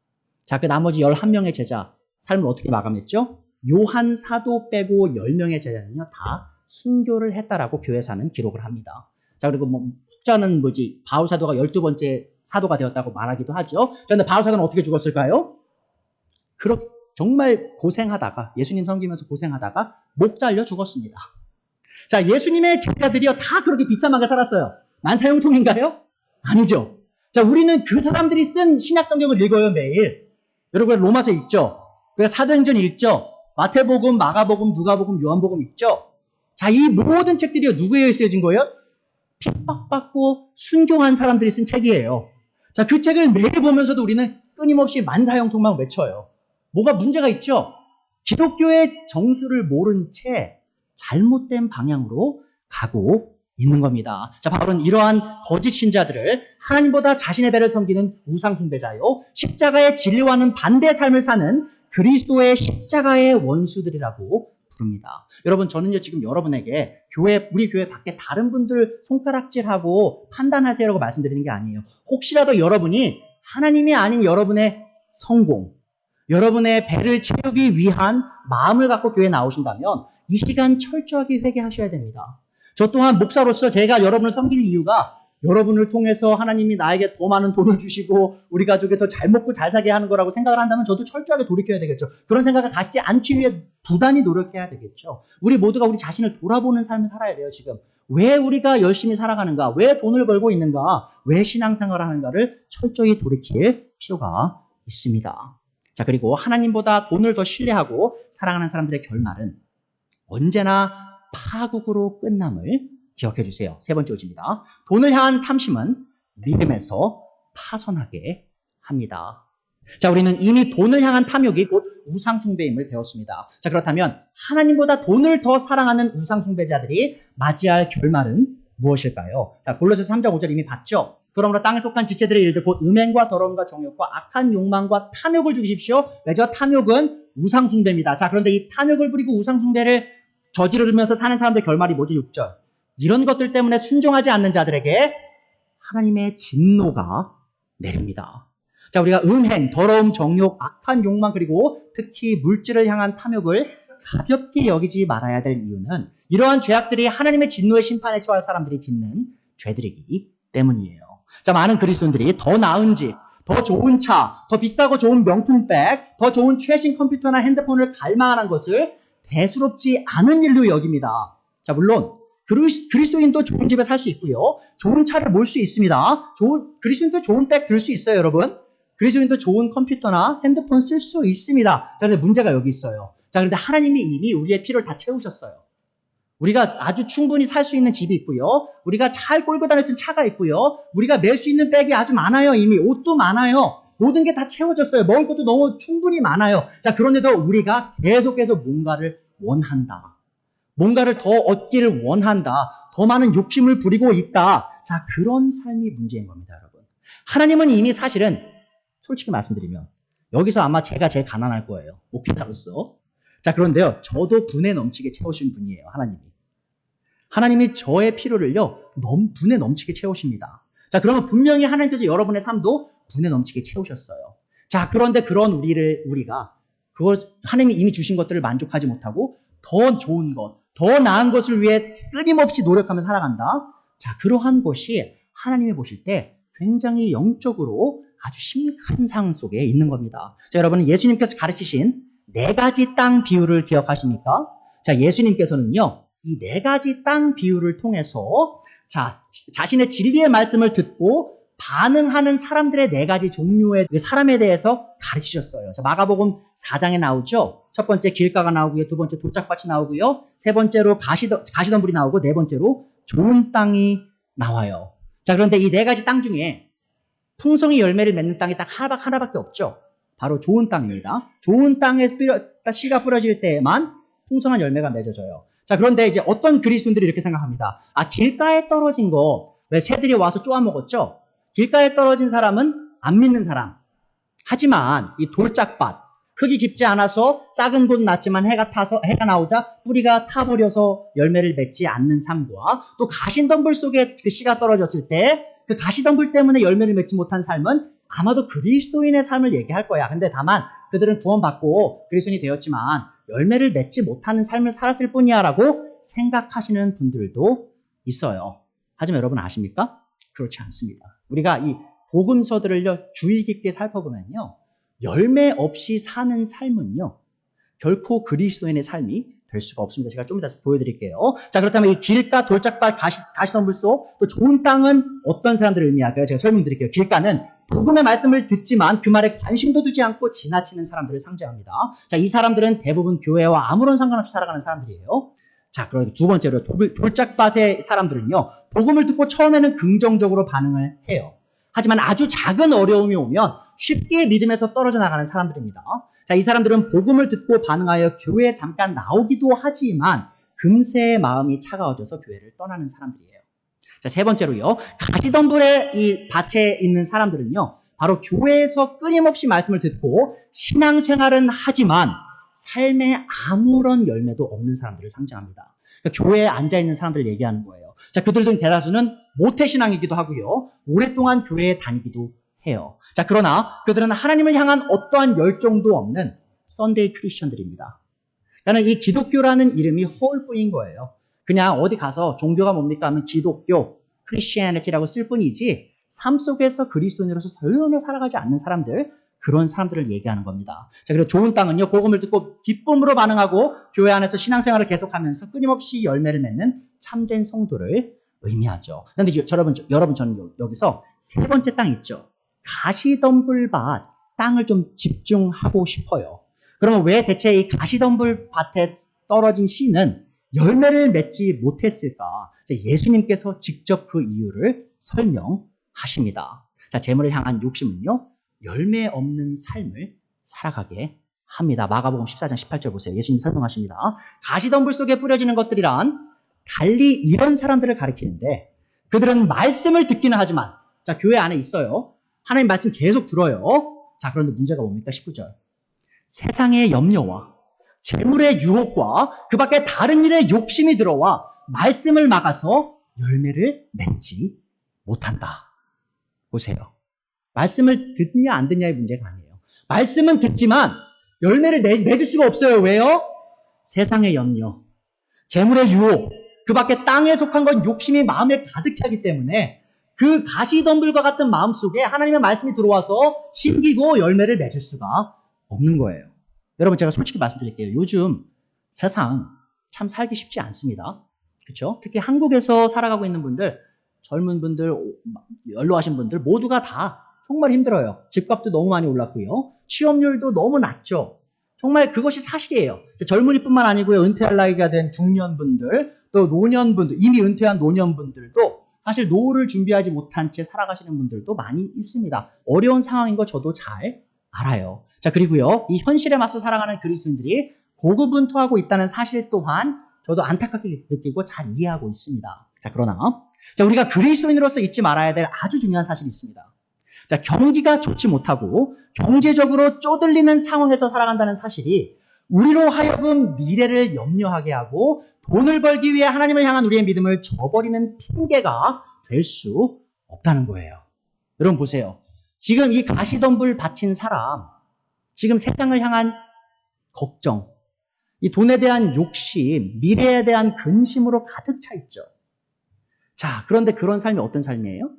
자, 그 나머지 11명의 제자, 삶을 어떻게 마감했죠? 요한 사도 빼고 10명의 제자는요, 다 순교를 했다라고 교회사는 기록을 합니다. 자, 그리고 혹자는 바울 사도가 12번째 사도가 되었다고 말하기도 하죠. 그런데 바울 사도는 어떻게 죽었을까요? 정말 고생하다가, 예수님 섬기면서 고생하다가 목 잘려 죽었습니다. 자, 예수님의 제자들이요, 다 그렇게 비참하게 살았어요. 만사형통인가요? 아니죠. 자, 우리는 그 사람들이 쓴 신약 성경을 읽어요, 매일. 여러분, 로마서 읽죠? 그래서 사도행전 읽죠? 마태복음, 마가복음, 누가복음, 요한복음 읽죠? 자, 이 모든 책들이요, 누구에 쓰여진 거예요? 핍박받고 순교한 사람들이 쓴 책이에요. 자, 그 책을 매일 보면서도 우리는 끊임없이 만사형통만 외쳐요. 뭐가 문제가 있죠? 기독교의 정수를 모른 채 잘못된 방향으로 가고 있는 겁니다. 자, 바울은 이러한 거짓 신자들을 하나님보다 자신의 배를 섬기는 우상숭배자요, 십자가의 진리와는 반대 삶을 사는 그리스도의 십자가의 원수들이라고 부릅니다. 여러분, 저는요, 지금 여러분에게 우리 교회 밖에 다른 분들 손가락질하고 판단하세요라고 말씀드리는 게 아니에요. 혹시라도 여러분이 하나님이 아닌 여러분의 성공, 여러분의 배를 채우기 위한 마음을 갖고 교회에 나오신다면 이 시간 철저하게 회개하셔야 됩니다. 저 또한 목사로서 제가 여러분을 섬기는 이유가 여러분을 통해서 하나님이 나에게 더 많은 돈을 주시고 우리 가족이 더 잘 먹고 잘 살게 하는 거라고 생각을 한다면 저도 철저하게 돌이켜야 되겠죠. 그런 생각을 갖지 않기 위해 부단히 노력해야 되겠죠. 우리 모두가 우리 자신을 돌아보는 삶을 살아야 돼요. 지금 왜 우리가 열심히 살아가는가, 왜 돈을 벌고 있는가, 왜 신앙생활을 하는가를 철저히 돌이킬 필요가 있습니다. 자, 그리고 하나님보다 돈을 더 신뢰하고 사랑하는 사람들의 결말은 언제나 파국으로 끝남을 기억해 주세요. 세 번째 오지입니다. 돈을 향한 탐심은 믿음에서 파선하게 합니다. 자, 우리는 이미 돈을 향한 탐욕이 곧 우상숭배임을 배웠습니다. 자, 그렇다면 하나님보다 돈을 더 사랑하는 우상숭배자들이 맞이할 결말은 무엇일까요? 자, 골로새서 3장 5절 이미 봤죠? 그러므로 땅에 속한 지체들의 일들 곧 음행과 더러움과 정욕과 악한 욕망과 탐욕을 죽이십시오. 왜죠? 탐욕은 우상숭배입니다. 자, 그런데 이 탐욕을 부리고 우상숭배를 저지르면서 사는 사람들의 결말이 뭐죠? 6절. 이런 것들 때문에 순종하지 않는 자들에게 하나님의 진노가 내립니다. 자, 우리가 음행, 더러움, 정욕, 악한 욕망 그리고 특히 물질을 향한 탐욕을 가볍게 여기지 말아야 될 이유는 이러한 죄악들이 하나님의 진노의 심판에 처할 사람들이 짓는 죄들이기 때문이에요. 자, 많은 그리스도인들이 더 나은 집, 더 좋은 차, 더 비싸고 좋은 명품백, 더 좋은 최신 컴퓨터나 핸드폰을 갈망하는 것을 대수롭지 않은 일로 여깁니다. 자, 물론 그리스도인도 좋은 집에 살 수 있고요. 좋은 차를 몰 수 있습니다. 그리스도인도 좋은 백 들 수 있어요, 여러분. 그리스도인도 좋은 컴퓨터나 핸드폰 쓸 수 있습니다. 자, 근데 문제가 여기 있어요. 자, 그런데 하나님이 이미 우리의 필요를 다 채우셨어요. 우리가 아주 충분히 살 수 있는 집이 있고요. 우리가 잘 끌고 다닐 수 있는 차가 있고요. 우리가 멜 수 있는 백이 아주 많아요. 이미 옷도 많아요. 모든 게 다 채워졌어요. 먹을 것도 너무 충분히 많아요. 자, 그런데도 우리가 계속해서 뭔가를 원한다. 뭔가를 더 얻기를 원한다. 더 많은 욕심을 부리고 있다. 자, 그런 삶이 문제인 겁니다, 여러분. 하나님은 이미 사실은 솔직히 말씀드리면 여기서 아마 제가 제일 가난할 거예요. 목회자로서. 자, 그런데요. 저도 분에 넘치게 채우신 분이에요. 하나님이 저의 필요를요. 분에 넘치게 채우십니다. 자, 그러면 분명히 하나님께서 여러분의 삶도 분에 넘치게 채우셨어요. 자, 그런데 그런 우리가 하나님이 이미 주신 것들을 만족하지 못하고 더 좋은 것, 더 나은 것을 위해 끊임없이 노력하며 살아간다. 자, 그러한 것이 하나님이 보실 때 굉장히 영적으로 아주 심각한 상황 속에 있는 겁니다. 자, 여러분, 예수님께서 가르치신 4가지 땅 비유를 기억하십니까? 자, 예수님께서는요, 이 4가지 땅 비유를 통해서 자신의 진리의 말씀을 듣고 반응하는 사람들의 4가지 종류의 사람에 대해서 가르치셨어요. 자, 마가복음 4장에 나오죠. 첫 번째 길가가 나오고요. 두 번째 돌짝밭이 나오고요. 세 번째로 가시덤불이 나오고 네 번째로 좋은 땅이 나와요. 자, 그런데 이 4가지 땅 중에 풍성히 열매를 맺는 땅이 딱 하나밖에 없죠. 바로 좋은 땅입니다. 좋은 땅에 씨가 뿌려질 때에만 풍성한 열매가 맺어져요. 자, 그런데 이제 어떤 그리스도인들이 이렇게 생각합니다. 아, 길가에 떨어진 거 왜 새들이 와서 쪼아먹었죠? 길가에 떨어진 사람은 안 믿는 사람. 하지만 이 돌짝밭, 흙이 깊지 않아서 싹은 곳 났지만 해가 나오자 뿌리가 타버려서 열매를 맺지 않는 삶과 또 가시덤불 속에 그 씨가 떨어졌을 때 그 가시덤불 때문에 열매를 맺지 못한 삶은 아마도 그리스도인의 삶을 얘기할 거야. 근데 다만 그들은 구원받고 그리스도인이 되었지만 열매를 맺지 못하는 삶을 살았을 뿐이야 라고 생각하시는 분들도 있어요. 하지만 여러분 아십니까? 그렇지 않습니다. 우리가 이 복음서들을 주의 깊게 살펴보면요. 열매 없이 사는 삶은요. 결코 그리스도인의 삶이 될 수가 없습니다. 제가 좀 이따 보여드릴게요. 자, 그렇다면 이 길가, 돌짝밭, 가시덤불 속, 또 좋은 땅은 어떤 사람들을 의미할까요? 제가 설명드릴게요. 길가는 복음의 말씀을 듣지만 그 말에 관심도 두지 않고 지나치는 사람들을 상징합니다. 자, 이 사람들은 대부분 교회와 아무런 상관없이 살아가는 사람들이에요. 자, 그리고 두 번째로 돌짝밭의 사람들은요. 복음을 듣고 처음에는 긍정적으로 반응을 해요. 하지만 아주 작은 어려움이 오면 쉽게 믿음에서 떨어져 나가는 사람들입니다. 자, 이 사람들은 복음을 듣고 반응하여 교회에 잠깐 나오기도 하지만 금세 마음이 차가워져서 교회를 떠나는 사람들이에요. 자, 세 번째로요. 가시덤불의 이 밭에 있는 사람들은요. 바로 교회에서 끊임없이 말씀을 듣고 신앙생활은 하지만 삶에 아무런 열매도 없는 사람들을 상징합니다. 그러니까 교회에 앉아있는 사람들을 얘기하는 거예요. 자, 그들 대다수는 모태신앙이기도 하고요. 오랫동안 교회에 다니기도 해요. 자, 그러나 그들은 하나님을 향한 어떠한 열정도 없는 썬데이 크리스천들입니다. 그러니까 이 기독교라는 이름이 허울뿐인 거예요. 그냥 어디 가서 종교가 뭡니까 하면 기독교, 크리스티애니티라고 쓸 뿐이지 삶 속에서 그리스도인으로서 전혀 살아가지 않는 사람들, 그런 사람들을 얘기하는 겁니다. 자, 그리고 좋은 땅은요, 복음을 듣고 기쁨으로 반응하고 교회 안에서 신앙생활을 계속하면서 끊임없이 열매를 맺는 참된 성도를 의미하죠. 그런데 여러분 저는 여기서 세 번째 땅 있죠. 가시덤불밭 땅을 좀 집중하고 싶어요. 그러면 왜 대체 이 가시덤불밭에 떨어진 씨는 열매를 맺지 못했을까? 예수님께서 직접 그 이유를 설명하십니다. 자, 재물을 향한 욕심은요, 열매 없는 삶을 살아가게 합니다. 마가복음 14장 18절 보세요. 예수님 설명하십니다. 가시덤불 속에 뿌려지는 것들이란 달리 이런 사람들을 가리키는데 그들은 말씀을 듣기는 하지만 자, 교회 안에 있어요. 하나님 말씀 계속 들어요. 자, 그런데 문제가 뭡니까? 19절. 세상의 염려와 재물의 유혹과 그 밖에 다른 일에 욕심이 들어와 말씀을 막아서 열매를 맺지 못한다. 보세요. 말씀을 듣냐 안 듣냐의 문제가 아니에요. 말씀은 듣지만 열매를 맺을 수가 없어요. 왜요? 세상의 염려, 재물의 유혹, 그 밖에 땅에 속한 건 욕심이 마음에 가득하기 때문에 그 가시덤불과 같은 마음 속에 하나님의 말씀이 들어와서 심기고 열매를 맺을 수가 없는 거예요. 여러분, 제가 솔직히 말씀드릴게요. 요즘 세상 참 살기 쉽지 않습니다. 그렇죠? 특히 한국에서 살아가고 있는 분들, 젊은 분들, 연로하신 분들 모두가 다 정말 힘들어요. 집값도 너무 많이 올랐고요. 취업률도 너무 낮죠. 정말 그것이 사실이에요. 젊은이뿐만 아니고요. 은퇴할 나이가 된 중년분들, 또 노년분들, 이미 은퇴한 노년분들도 사실 노후를 준비하지 못한 채 살아가시는 분들도 많이 있습니다. 어려운 상황인 거 저도 잘 알아요. 자, 그리고요. 이 현실에 맞서 살아가는 그리스도인들이 고군분투하고 있다는 사실 또한 저도 안타깝게 느끼고 잘 이해하고 있습니다. 자, 그러나 자, 우리가 그리스도인으로서 잊지 말아야 될 아주 중요한 사실이 있습니다. 자, 경기가 좋지 못하고 경제적으로 쪼들리는 상황에서 살아간다는 사실이 우리로 하여금 미래를 염려하게 하고 돈을 벌기 위해 하나님을 향한 우리의 믿음을 저버리는 핑계가 될 수 없다는 거예요. 여러분 보세요. 지금 이 가시덤불 바친 사람, 지금 세상을 향한 걱정, 이 돈에 대한 욕심, 미래에 대한 근심으로 가득 차 있죠. 자, 그런데 그런 삶이 어떤 삶이에요?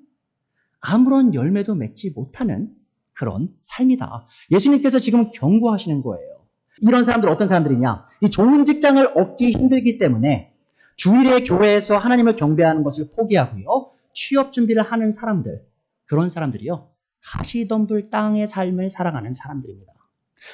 아무런 열매도 맺지 못하는 그런 삶이다. 예수님께서 지금 경고하시는 거예요. 이런 사람들 어떤 사람들이냐? 이 좋은 직장을 얻기 힘들기 때문에 주일에 교회에서 하나님을 경배하는 것을 포기하고요. 취업 준비를 하는 사람들, 그런 사람들이요. 가시덤불 땅의 삶을 살아가는 사람들입니다.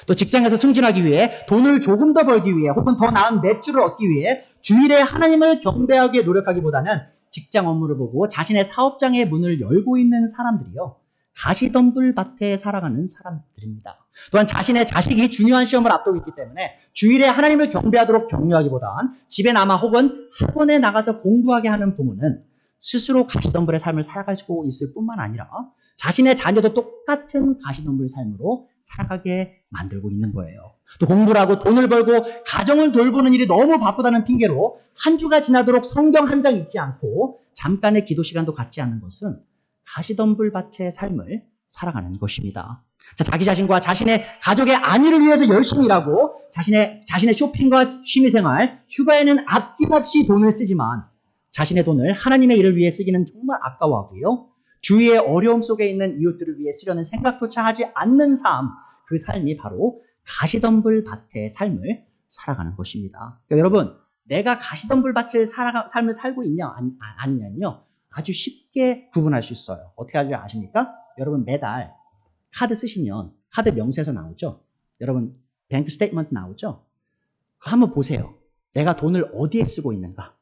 또 직장에서 승진하기 위해 돈을 조금 더 벌기 위해 혹은 더 나은 매출을 얻기 위해 주일에 하나님을 경배하기에 노력하기보다는 직장 업무를 보고 자신의 사업장의 문을 열고 있는 사람들이요. 가시덤불 밭에 살아가는 사람들입니다. 또한 자신의 자식이 중요한 시험을 앞두고 있기 때문에 주일에 하나님을 경배하도록 격려하기보단 집에 남아 혹은 학원에 나가서 공부하게 하는 부모는 스스로 가시덤불의 삶을 살아가고 있을 뿐만 아니라 자신의 자녀도 똑같은 가시덤불 삶으로 살아가게 만들고 있는 거예요. 또 공부를 하고 돈을 벌고 가정을 돌보는 일이 너무 바쁘다는 핑계로 한 주가 지나도록 성경 한 장 읽지 않고 잠깐의 기도 시간도 갖지 않는 것은 가시덤불 밭의 삶을 살아가는 것입니다. 자, 자기 자신과 자신의 가족의 안위를 위해서 열심히 일하고 자신의 쇼핑과 취미생활, 휴가에는 아낌없이 돈을 쓰지만 자신의 돈을 하나님의 일을 위해 쓰기는 정말 아까워하고요. 주위의 어려움 속에 있는 이웃들을 위해 쓰려는 생각조차 하지 않는 삶, 그 삶이 바로 가시덤불 밭의 삶을 살아가는 것입니다. 그러니까 여러분, 내가 가시덤불 밭의 삶을 살고 있냐 아니냐는요, 아주 쉽게 구분할 수 있어요. 어떻게 하는지 아십니까? 여러분 매달 카드 쓰시면 카드 명세서 나오죠? 여러분 뱅크 스테이트먼트 나오죠? 그거 한번 보세요. 내가 돈을 어디에 쓰고 있는가?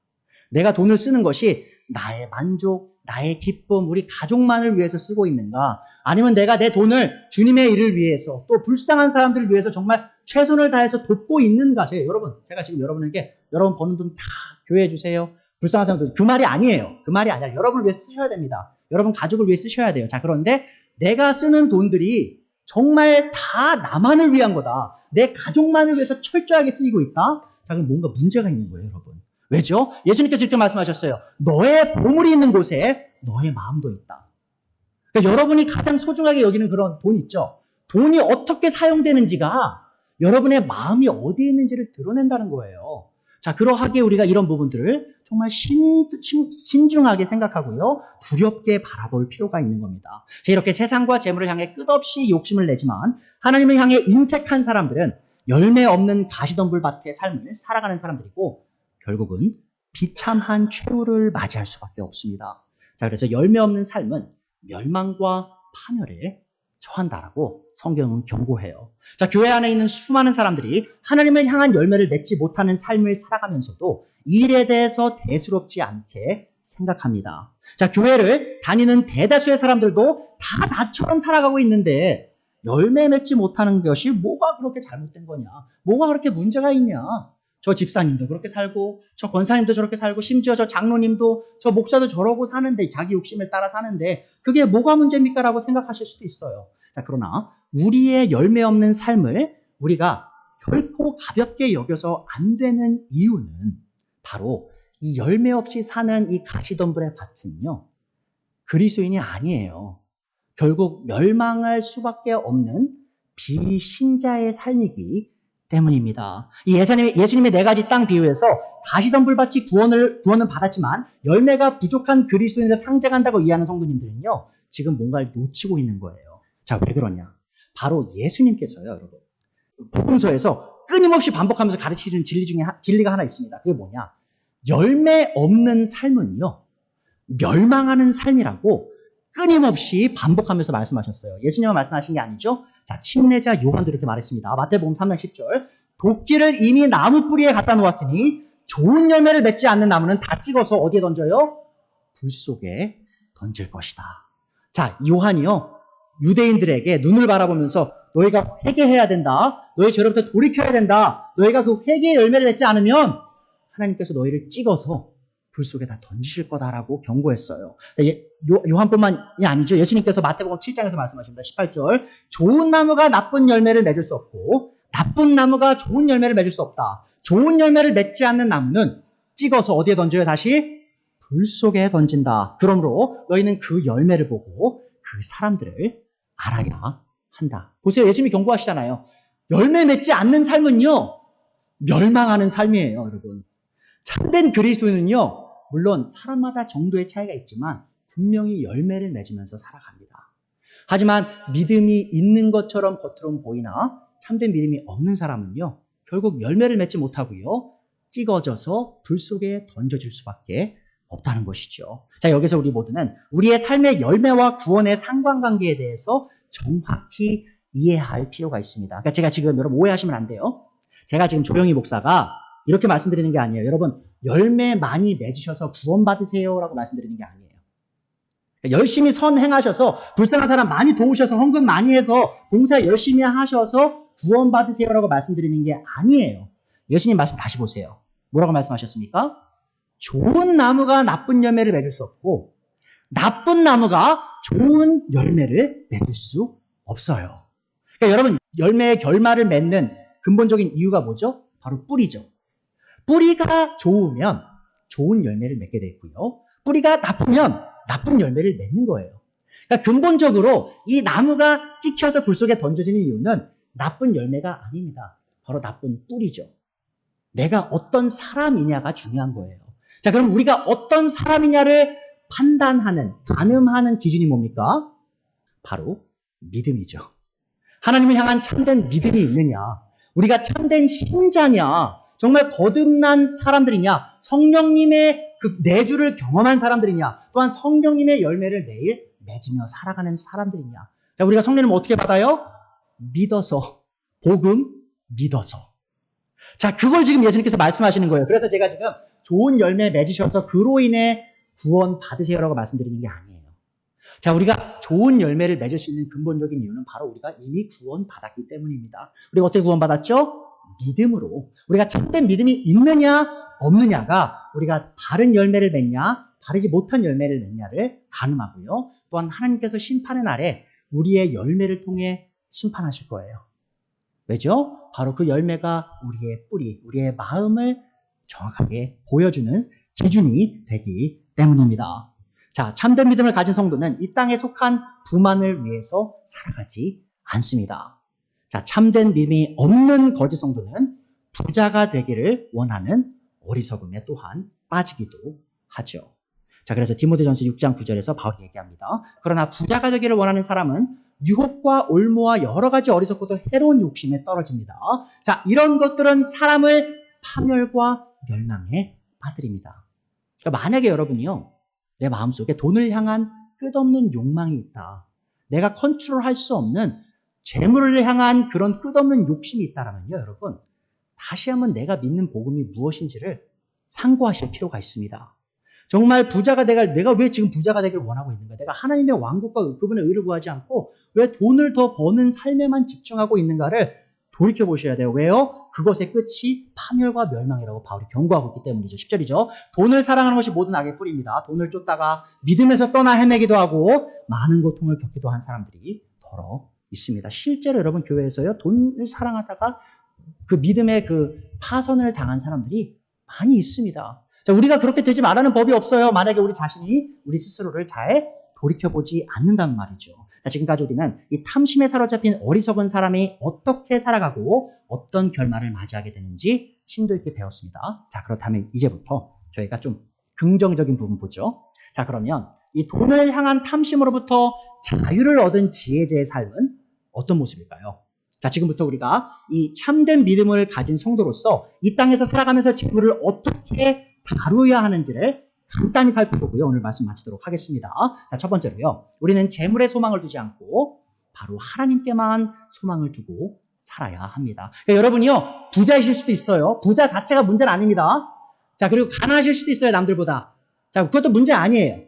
내가 돈을 쓰는 것이 나의 만족, 나의 기쁨, 우리 가족만을 위해서 쓰고 있는가? 아니면 내가 내 돈을 주님의 일을 위해서 또 불쌍한 사람들을 위해서 정말 최선을 다해서 돕고 있는가? 제가 지금 여러분에게 여러분 버는 돈 다 교회해 주세요. 불쌍한 사람들, 그 말이 아니에요. 그 말이 아니라 여러분을 위해 쓰셔야 됩니다. 여러분 가족을 위해 쓰셔야 돼요. 자, 그런데 내가 쓰는 돈들이 정말 다 나만을 위한 거다. 내 가족만을 위해서 철저하게 쓰이고 있다. 자, 그럼 뭔가 문제가 있는 거예요, 여러분. 왜죠? 예수님께서 이렇게 말씀하셨어요. 너의 보물이 있는 곳에 너의 마음도 있다. 그러니까 여러분이 가장 소중하게 여기는 그런 돈 있죠? 돈이 어떻게 사용되는지가 여러분의 마음이 어디에 있는지를 드러낸다는 거예요. 자, 그러하기에 우리가 이런 부분들을 정말 신중하게 생각하고요. 두렵게 바라볼 필요가 있는 겁니다. 자, 이렇게 세상과 재물을 향해 끝없이 욕심을 내지만 하나님을 향해 인색한 사람들은 열매 없는 가시덤불 밭의 삶을 살아가는 사람들이고 결국은 비참한 최후를 맞이할 수밖에 없습니다. 자, 그래서 열매 없는 삶은 멸망과 파멸에 처한다라고 성경은 경고해요. 자, 교회 안에 있는 수많은 사람들이 하나님을 향한 열매를 맺지 못하는 삶을 살아가면서도 이 일에 대해서 대수롭지 않게 생각합니다. 자, 교회를 다니는 대다수의 사람들도 다 나처럼 살아가고 있는데 열매 맺지 못하는 것이 뭐가 그렇게 잘못된 거냐? 뭐가 그렇게 문제가 있냐? 저 집사님도 그렇게 살고, 저 권사님도 저렇게 살고, 심지어 저 장로님도, 저 목사도 저러고 사는데, 자기 욕심을 따라 사는데, 그게 뭐가 문제입니까? 라고 생각하실 수도 있어요. 자, 그러나 우리의 열매 없는 삶을 우리가 결코 가볍게 여겨서 안 되는 이유는 바로 이 열매 없이 사는 이 가시덤불의 밭은요, 그리스도인이 아니에요. 결국 멸망할 수밖에 없는 비신자의 삶이기 때문입니다. 이 예수님의 네 가지 땅 비유에서 가시덤불밭이 구원은 받았지만 열매가 부족한 그리스도인을 상징한다고 이해하는 성도님들은요, 지금 뭔가를 놓치고 있는 거예요. 자, 왜 그러냐? 바로 예수님께서요, 여러분, 복음서에서 끊임없이 반복하면서 가르치는 진리가 하나 있습니다. 그게 뭐냐? 열매 없는 삶은요, 멸망하는 삶이라고 끊임없이 반복하면서 말씀하셨어요. 예수님은 말씀하신 게 아니죠. 자, 침례자 요한도 이렇게 말했습니다. 마태복음 3장 10절. 도끼를 이미 나무 뿌리에 갖다 놓았으니 좋은 열매를 맺지 않는 나무는 다 찍어서 어디에 던져요? 불 속에 던질 것이다. 자, 요한이요, 유대인들에게 눈을 바라보면서 너희가 회개해야 된다. 너희 죄로부터 돌이켜야 된다. 너희가 그 회개의 열매를 맺지 않으면 하나님께서 너희를 찍어서 불 속에 다 던지실 거다라고 경고했어요. 요한뿐만이 아니죠. 예수님께서 마태복음 7장에서 말씀하십니다. 18절. 좋은 나무가 나쁜 열매를 맺을 수 없고 나쁜 나무가 좋은 열매를 맺을 수 없다. 좋은 열매를 맺지 않는 나무는 찍어서 어디에 던져요? 다시 불 속에 던진다. 그러므로 너희는 그 열매를 보고 그 사람들을 알아야 한다. 보세요. 예수님이 경고하시잖아요. 열매 맺지 않는 삶은요, 멸망하는 삶이에요, 여러분. 참된 그리스도인은요, 물론 사람마다 정도의 차이가 있지만 분명히 열매를 맺으면서 살아갑니다. 하지만 믿음이 있는 것처럼 겉으로는 보이나 참된 믿음이 없는 사람은요, 결국 열매를 맺지 못하고요, 찍어져서 불 속에 던져질 수밖에 없다는 것이죠. 자, 여기서 우리 모두는 우리의 삶의 열매와 구원의 상관관계에 대해서 정확히 이해할 필요가 있습니다. 그러니까 제가 지금 여러분 오해하시면 안 돼요. 제가 지금 조영희 목사가 이렇게 말씀드리는 게 아니에요. 여러분, 열매 많이 맺으셔서 구원받으세요라고 말씀드리는 게 아니에요. 열심히 선행하셔서 불쌍한 사람 많이 도우셔서 헌금 많이 해서 봉사 열심히 하셔서 구원받으세요라고 말씀드리는 게 아니에요. 예수님 말씀 다시 보세요. 뭐라고 말씀하셨습니까? 좋은 나무가 나쁜 열매를 맺을 수 없고 나쁜 나무가 좋은 열매를 맺을 수 없어요. 그러니까 여러분, 열매의 결말을 맺는 근본적인 이유가 뭐죠? 바로 뿌리죠. 뿌리가 좋으면 좋은 열매를 맺게 되고요. 뿌리가 나쁘면 나쁜 열매를 맺는 거예요. 그러니까 근본적으로 이 나무가 찍혀서 불 속에 던져지는 이유는 나쁜 열매가 아닙니다. 바로 나쁜 뿌리죠. 내가 어떤 사람이냐가 중요한 거예요. 자, 그럼 우리가 어떤 사람이냐를 판단하는, 가늠하는 기준이 뭡니까? 바로 믿음이죠. 하나님을 향한 참된 믿음이 있느냐? 우리가 참된 신자냐? 정말 거듭난 사람들이냐? 성령님의 그 내주를 경험한 사람들이냐? 또한 성령님의 열매를 매일 맺으며 살아가는 사람들이냐? 자, 우리가 성령님 어떻게 받아요? 믿어서. 복음 믿어서. 자, 그걸 지금 예수님께서 말씀하시는 거예요. 그래서 제가 지금 좋은 열매 맺으셔서 그로 인해 구원 받으세요라고 말씀드리는 게 아니에요. 자, 우리가 좋은 열매를 맺을 수 있는 근본적인 이유는 바로 우리가 이미 구원 받았기 때문입니다. 우리가 어떻게 구원 받았죠? 믿음으로. 우리가 참된 믿음이 있느냐 없느냐가 우리가 바른 열매를 맺냐 바르지 못한 열매를 맺냐를 가늠하고요. 또한 하나님께서 심판의 날에 우리의 열매를 통해 심판하실 거예요. 왜죠? 바로 그 열매가 우리의 뿌리, 우리의 마음을 정확하게 보여주는 기준이 되기 때문입니다. 자, 참된 믿음을 가진 성도는 이 땅에 속한 부만을 위해서 살아가지 않습니다. 자, 참된 믿음이 없는 거짓 성도는 부자가 되기를 원하는 어리석음에 또한 빠지기도 하죠. 자, 그래서 디모데전서 6장 9절에서 바울이 얘기합니다. 그러나 부자가 되기를 원하는 사람은 유혹과 올무와 여러 가지 어리석고도 해로운 욕심에 떨어집니다. 자, 이런 것들은 사람을 파멸과 멸망에 빠뜨립니다. 그러니까 만약에 여러분이요, 내 마음속에 돈을 향한 끝없는 욕망이 있다. 내가 컨트롤할 수 없는 재물을 향한 그런 끝없는 욕심이 있다라면요, 여러분, 다시 한번 내가 믿는 복음이 무엇인지를 상고하실 필요가 있습니다. 정말 내가 왜 지금 부자가 되기를 원하고 있는가? 내가 하나님의 왕국과 그분의 의를 구하지 않고 왜 돈을 더 버는 삶에만 집중하고 있는가를 돌이켜보셔야 돼요. 왜요? 그것의 끝이 파멸과 멸망이라고 바울이 경고하고 있기 때문이죠. 10절이죠. 돈을 사랑하는 것이 모든 악의 뿌리입니다. 돈을 쫓다가 믿음에서 떠나 헤매기도 하고 많은 고통을 겪기도 한 사람들이 더러 있습니다. 실제로 여러분 교회에서요, 돈을 사랑하다가 그 믿음의 그 파선을 당한 사람들이 많이 있습니다. 자, 우리가 그렇게 되지 말라는 법이 없어요. 만약에 우리 자신이 우리 스스로를 잘 돌이켜보지 않는단 말이죠. 자, 지금까지 우리는 이 탐심에 사로잡힌 어리석은 사람이 어떻게 살아가고 어떤 결말을 맞이하게 되는지 심도 있게 배웠습니다. 자, 그렇다면 이제부터 저희가 좀 긍정적인 부분 보죠. 자, 그러면 이 돈을 향한 탐심으로부터 자유를 얻은 지혜자의 삶은 어떤 모습일까요? 자, 지금부터 우리가 이 참된 믿음을 가진 성도로서 이 땅에서 살아가면서 재물을 어떻게 다루어야 하는지를 간단히 살펴보고요. 오늘 말씀 마치도록 하겠습니다. 자, 첫 번째로요. 우리는 재물에 소망을 두지 않고 바로 하나님께만 소망을 두고 살아야 합니다. 그러니까 여러분이요, 부자이실 수도 있어요. 부자 자체가 문제는 아닙니다. 자, 그리고 가난하실 수도 있어요, 남들보다. 자, 그것도 문제 아니에요.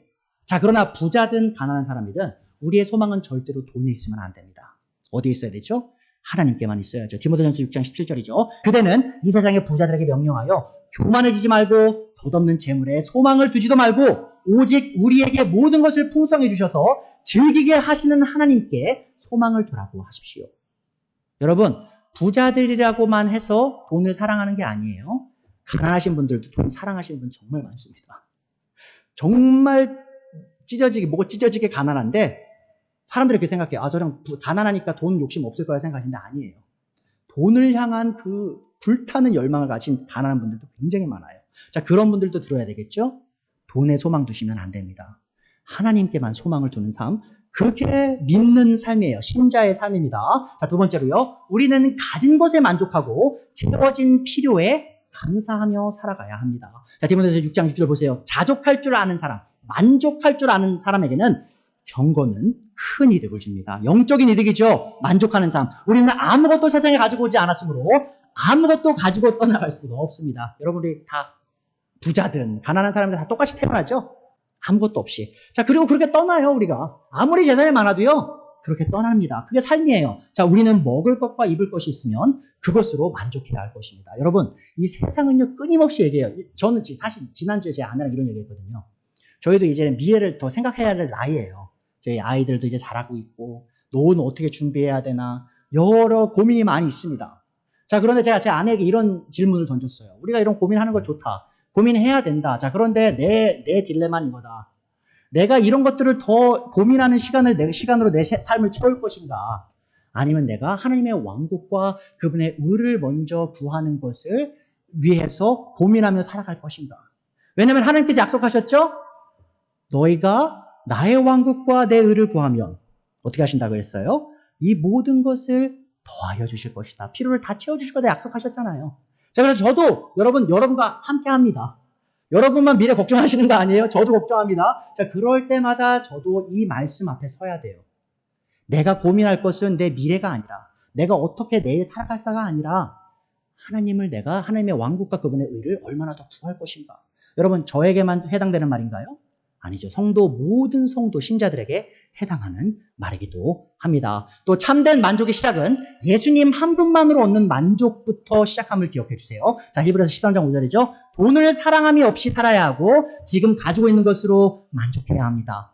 자, 그러나 부자든 가난한 사람이든 우리의 소망은 절대로 돈에 있으면 안 됩니다. 어디에 있어야 되죠? 하나님께만 있어야죠. 디모데전서 6장 17절이죠. 그대는 이 세상의 부자들에게 명령하여 교만해지지 말고 덧없는 재물에 소망을 두지도 말고 오직 우리에게 모든 것을 풍성해 주셔서 즐기게 하시는 하나님께 소망을 두라고 하십시오. 여러분, 부자들이라고만 해서 돈을 사랑하는 게 아니에요. 가난하신 분들도 돈 사랑하시는 분 정말 많습니다. 정말 뭐가 찢어지게 가난한데 사람들이 그렇게 생각해요. 아, 저랑 가난하니까 돈 욕심 없을 거라 생각하시는데 아니에요. 돈을 향한 그 불타는 열망을 가진 가난한 분들도 굉장히 많아요. 자, 그런 분들도 들어야 되겠죠? 돈에 소망 두시면 안 됩니다. 하나님께만 소망을 두는 삶, 그렇게 믿는 삶이에요. 신자의 삶입니다. 자, 두 번째로요. 우리는 가진 것에 만족하고 채워진 필요에 감사하며 살아가야 합니다. 자, 디모데전서 6장 6절 보세요. 자족할 줄 아는 사람, 만족할 줄 아는 사람에게는 경건은 큰 이득을 줍니다. 영적인 이득이죠. 만족하는 삶. 우리는 아무것도 세상에 가지고 오지 않았으므로 아무것도 가지고 떠나갈 수가 없습니다. 여러분들이 다 부자든 가난한 사람들 다 똑같이 태어나죠? 아무것도 없이. 자, 그리고 그렇게 떠나요, 우리가. 아무리 재산이 많아도요, 그렇게 떠납니다. 그게 삶이에요. 자, 우리는 먹을 것과 입을 것이 있으면 그것으로 만족해야 할 것입니다. 여러분, 이 세상은요, 끊임없이 얘기해요. 저는 사실 지난주에 제 아내랑 이런 얘기 했거든요. 저희도 이제는 미래를 더 생각해야 할 나이예요. 저희 아이들도 이제 자라고 있고, 노후는 어떻게 준비해야 되나, 여러 고민이 많이 있습니다. 자, 그런데 제가 제 아내에게 이런 질문을 던졌어요. 우리가 이런 고민하는 거 좋다. 고민해야 된다. 자, 그런데 내 딜레마는 이거다. 내가 이런 것들을 더 고민하는 시간을 내 시간으로 내 삶을 채울 것인가? 아니면 내가 하나님의 왕국과 그분의 의를 먼저 구하는 것을 위해서 고민하며 살아갈 것인가? 왜냐하면 하나님께서 약속하셨죠? 너희가 나의 왕국과 내 의를 구하면 어떻게 하신다고 했어요? 이 모든 것을 더하여 주실 것이다. 필요를 다 채워주실 거다 약속하셨잖아요. 자, 그래서 저도 여러분과 함께 합니다. 여러분만 미래 걱정하시는 거 아니에요? 저도 걱정합니다. 자, 그럴 때마다 저도 이 말씀 앞에 서야 돼요. 내가 고민할 것은 내 미래가 아니라 내가 어떻게 내일 살아갈까가 아니라 내가 하나님의 왕국과 그분의 의를 얼마나 더 구할 것인가. 여러분, 저에게만 해당되는 말인가요? 아니죠. 모든 성도 신자들에게 해당하는 말이기도 합니다. 또 참된 만족의 시작은 예수님 한 분만으로 얻는 만족부터 시작함을 기억해 주세요. 자, 히브리서 13장 5절이죠. 돈을 사랑함이 없이 살아야 하고 지금 가지고 있는 것으로 만족해야 합니다.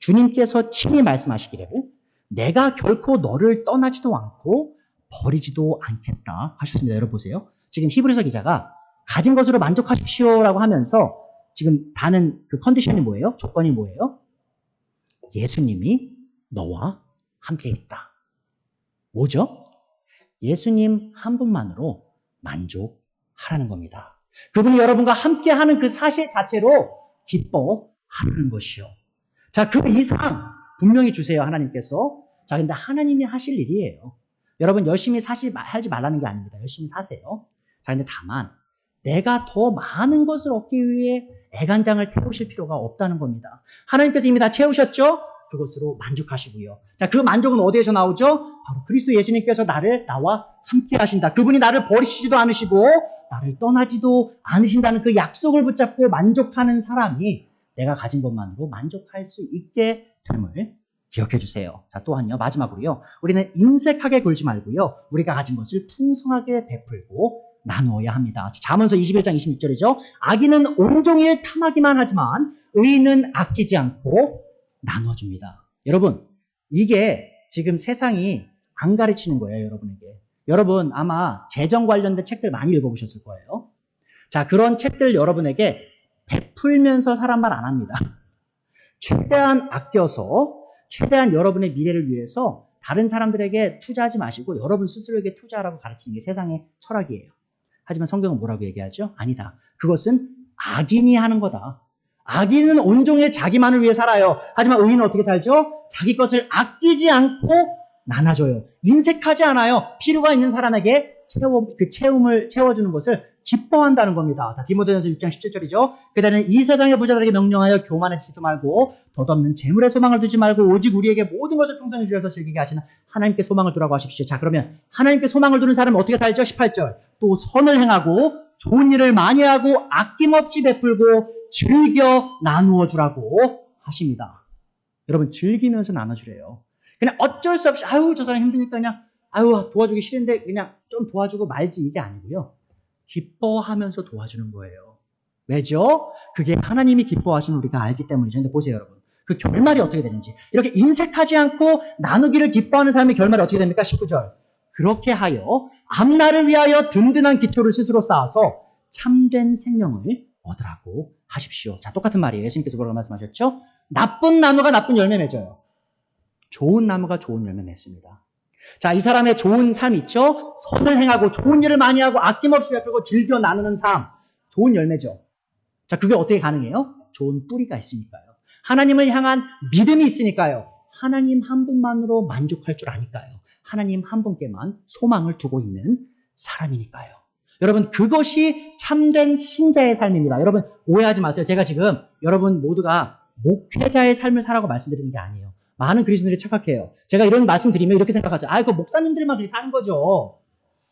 주님께서 친히 말씀하시기를 내가 결코 너를 떠나지도 않고 버리지도 않겠다 하셨습니다. 여러분 보세요. 지금 히브리서 기자가 가진 것으로 만족하십시오라고 하면서 지금 다는 그 컨디션이 뭐예요? 조건이 뭐예요? 예수님이 너와 함께 있다. 뭐죠? 예수님 한 분만으로 만족하라는 겁니다. 그분이 여러분과 함께 하는 그 사실 자체로 기뻐하라는 것이요. 자, 그 이상 분명히 주세요, 하나님께서. 자, 근데 하나님이 하실 일이에요. 여러분 열심히 살지 말라는 게 아닙니다. 열심히 사세요. 자, 근데 다만 내가 더 많은 것을 얻기 위해 애간장을 태우실 필요가 없다는 겁니다. 하나님께서 이미 다 채우셨죠? 그것으로 만족하시고요. 자, 그 만족은 어디에서 나오죠? 바로 그리스도 예수님께서 나와 함께 하신다. 그분이 나를 버리시지도 않으시고 나를 떠나지도 않으신다는 그 약속을 붙잡고 만족하는 사람이 내가 가진 것만으로 만족할 수 있게 됨을 기억해 주세요. 자, 또한요, 마지막으로요. 우리는 인색하게 굴지 말고요. 우리가 가진 것을 풍성하게 베풀고 나누어야 합니다. 잠언서 21장 26절이죠. 악인은 온종일 탐하기만 하지만 의인은 아끼지 않고 나눠줍니다. 여러분, 이게 지금 세상이 안 가르치는 거예요, 여러분에게. 여러분 아마 재정 관련된 책들 많이 읽어보셨을 거예요. 자, 그런 책들 여러분에게 베풀면서 사람 말 안 합니다. 최대한 아껴서 최대한 여러분의 미래를 위해서 다른 사람들에게 투자하지 마시고 여러분 스스로에게 투자하라고 가르치는 게 세상의 철학이에요. 하지만 성경은 뭐라고 얘기하죠? 아니다. 그것은 악인이 하는 거다. 악인은 온종일 자기만을 위해 살아요. 하지만 의인은 어떻게 살죠? 자기 것을 아끼지 않고 나눠줘요. 인색하지 않아요. 필요가 있는 사람에게 체움을 채워주는 것을 기뻐한다는 겁니다. 자, 디모데전서 6장 17절이죠. 그대는 이 세상의 부자들에게 명령하여 교만해지지도 말고 덧없는 재물에 소망을 두지 말고 오직 우리에게 모든 것을 풍성히 주셔서 즐기게 하시는 하나님께 소망을 두라고 하십시오. 자, 그러면 하나님께 소망을 두는 사람은 어떻게 살죠? 18절. 또 선을 행하고 좋은 일을 많이 하고 아낌없이 베풀고 즐겨 나누어 주라고 하십니다. 여러분, 즐기면서 나눠주래요. 그냥 어쩔 수 없이 아유 저 사람 힘드니까 그냥 아유 도와주기 싫은데 그냥 좀 도와주고 말지, 이게 아니고요. 기뻐하면서 도와주는 거예요. 왜죠? 그게 하나님이 기뻐하시는 우리가 알기 때문이죠. 근데 보세요, 여러분. 그 결말이 어떻게 되는지. 이렇게 인색하지 않고 나누기를 기뻐하는 사람의 결말이 어떻게 됩니까? 19절. 그렇게 하여 앞날을 위하여 든든한 기초를 스스로 쌓아서 참된 생명을 얻으라고 하십시오. 자, 똑같은 말이에요. 예수님께서 뭐라고 말씀하셨죠? 나쁜 나무가 나쁜 열매 맺어요. 좋은 나무가 좋은 열매 맺습니다. 자, 이 사람의 좋은 삶 있죠? 선을 행하고 좋은 일을 많이 하고 아낌없이 베풀고 즐겨 나누는 삶. 좋은 열매죠. 자, 그게 어떻게 가능해요? 좋은 뿌리가 있으니까요. 하나님을 향한 믿음이 있으니까요. 하나님 한 분만으로 만족할 줄 아니까요. 하나님 한 분께만 소망을 두고 있는 사람이니까요. 여러분, 그것이 참된 신자의 삶입니다. 여러분, 오해하지 마세요. 제가 지금 여러분 모두가 목회자의 삶을 살라고 말씀드리는 게 아니에요. 많은 그리스도인들이 착각해요. 제가 이런 말씀 드리면 이렇게 생각하죠. 그 목사님들만 그렇게 사는 거죠.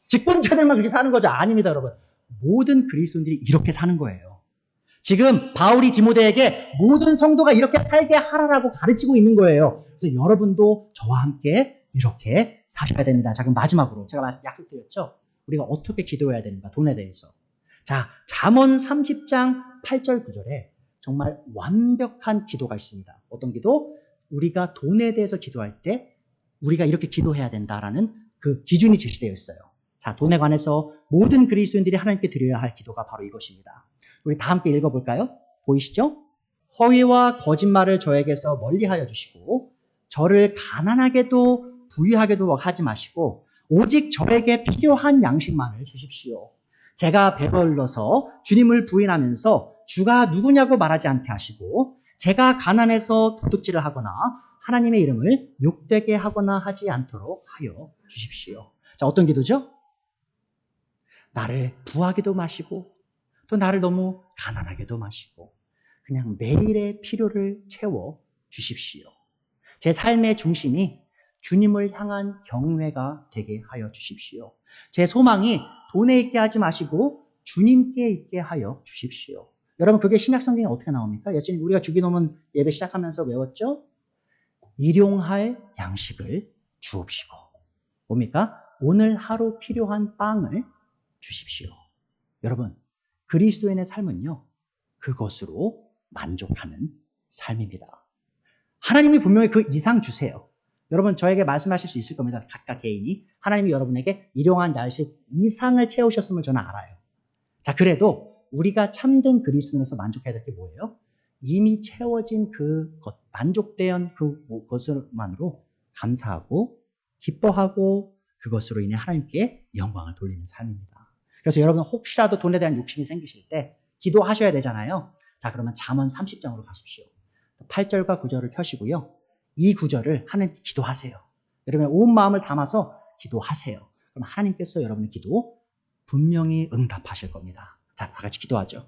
직분자들만 그렇게 사는 거죠. 아닙니다, 여러분. 모든 그리스도인들이 이렇게 사는 거예요. 지금 바울이 디모데에게 모든 성도가 이렇게 살게 하라라고 가르치고 있는 거예요. 그래서 여러분도 저와 함께 이렇게 사셔야 됩니다. 자, 그럼 마지막으로 제가 약속드렸죠. 우리가 어떻게 기도해야 되는가, 돈에 대해서. 자, 잠언 30장 8절 9절에 정말 완벽한 기도가 있습니다. 어떤 기도? 우리가 돈에 대해서 기도할 때 우리가 이렇게 기도해야 된다라는 그 기준이 제시되어 있어요. 자, 돈에 관해서 모든 그리스도인들이 하나님께 드려야 할 기도가 바로 이것입니다. 우리 다 함께 읽어볼까요? 보이시죠? 허위와 거짓말을 저에게서 멀리하여 주시고 저를 가난하게도 부유하게도 하지 마시고 오직 저에게 필요한 양식만을 주십시오. 제가 배불러서 주님을 부인하면서 주가 누구냐고 말하지 않게 하시고 제가 가난해서 도둑질을 하거나 하나님의 이름을 욕되게 하거나 하지 않도록 하여 주십시오. 자, 어떤 기도죠? 나를 부하게도 마시고 또 나를 너무 가난하게도 마시고 그냥 매일의 필요를 채워 주십시오. 제 삶의 중심이 주님을 향한 경외가 되게 하여 주십시오. 제 소망이 돈에 있게 하지 마시고 주님께 있게 하여 주십시오. 여러분, 그게 신약 성경에 어떻게 나옵니까? 예수님, 우리가 주기도문 예배 시작하면서 외웠죠? 일용할 양식을 주옵시고. 뭡니까? 오늘 하루 필요한 빵을 주십시오. 여러분, 그리스도인의 삶은요, 그것으로 만족하는 삶입니다. 하나님이 분명히 그 이상 주세요. 여러분, 저에게 말씀하실 수 있을 겁니다. 각각 개인이. 하나님이 여러분에게 일용할 양식 이상을 채우셨음을 저는 알아요. 자, 그래도 우리가 참된 그리스도인으로서 만족해야 될 게 뭐예요? 이미 채워진 그것, 만족된 그것만으로 감사하고 기뻐하고 그것으로 인해 하나님께 영광을 돌리는 삶입니다. 그래서 여러분, 혹시라도 돈에 대한 욕심이 생기실 때 기도하셔야 되잖아요. 자, 그러면 잠언 30장으로 가십시오. 8절과 9절을 펴시고요. 이 구절을 하나님께 기도하세요. 여러분의 온 마음을 담아서 기도하세요. 그럼 하나님께서 여러분의 기도 분명히 응답하실 겁니다. 자, 다 같이 기도하죠.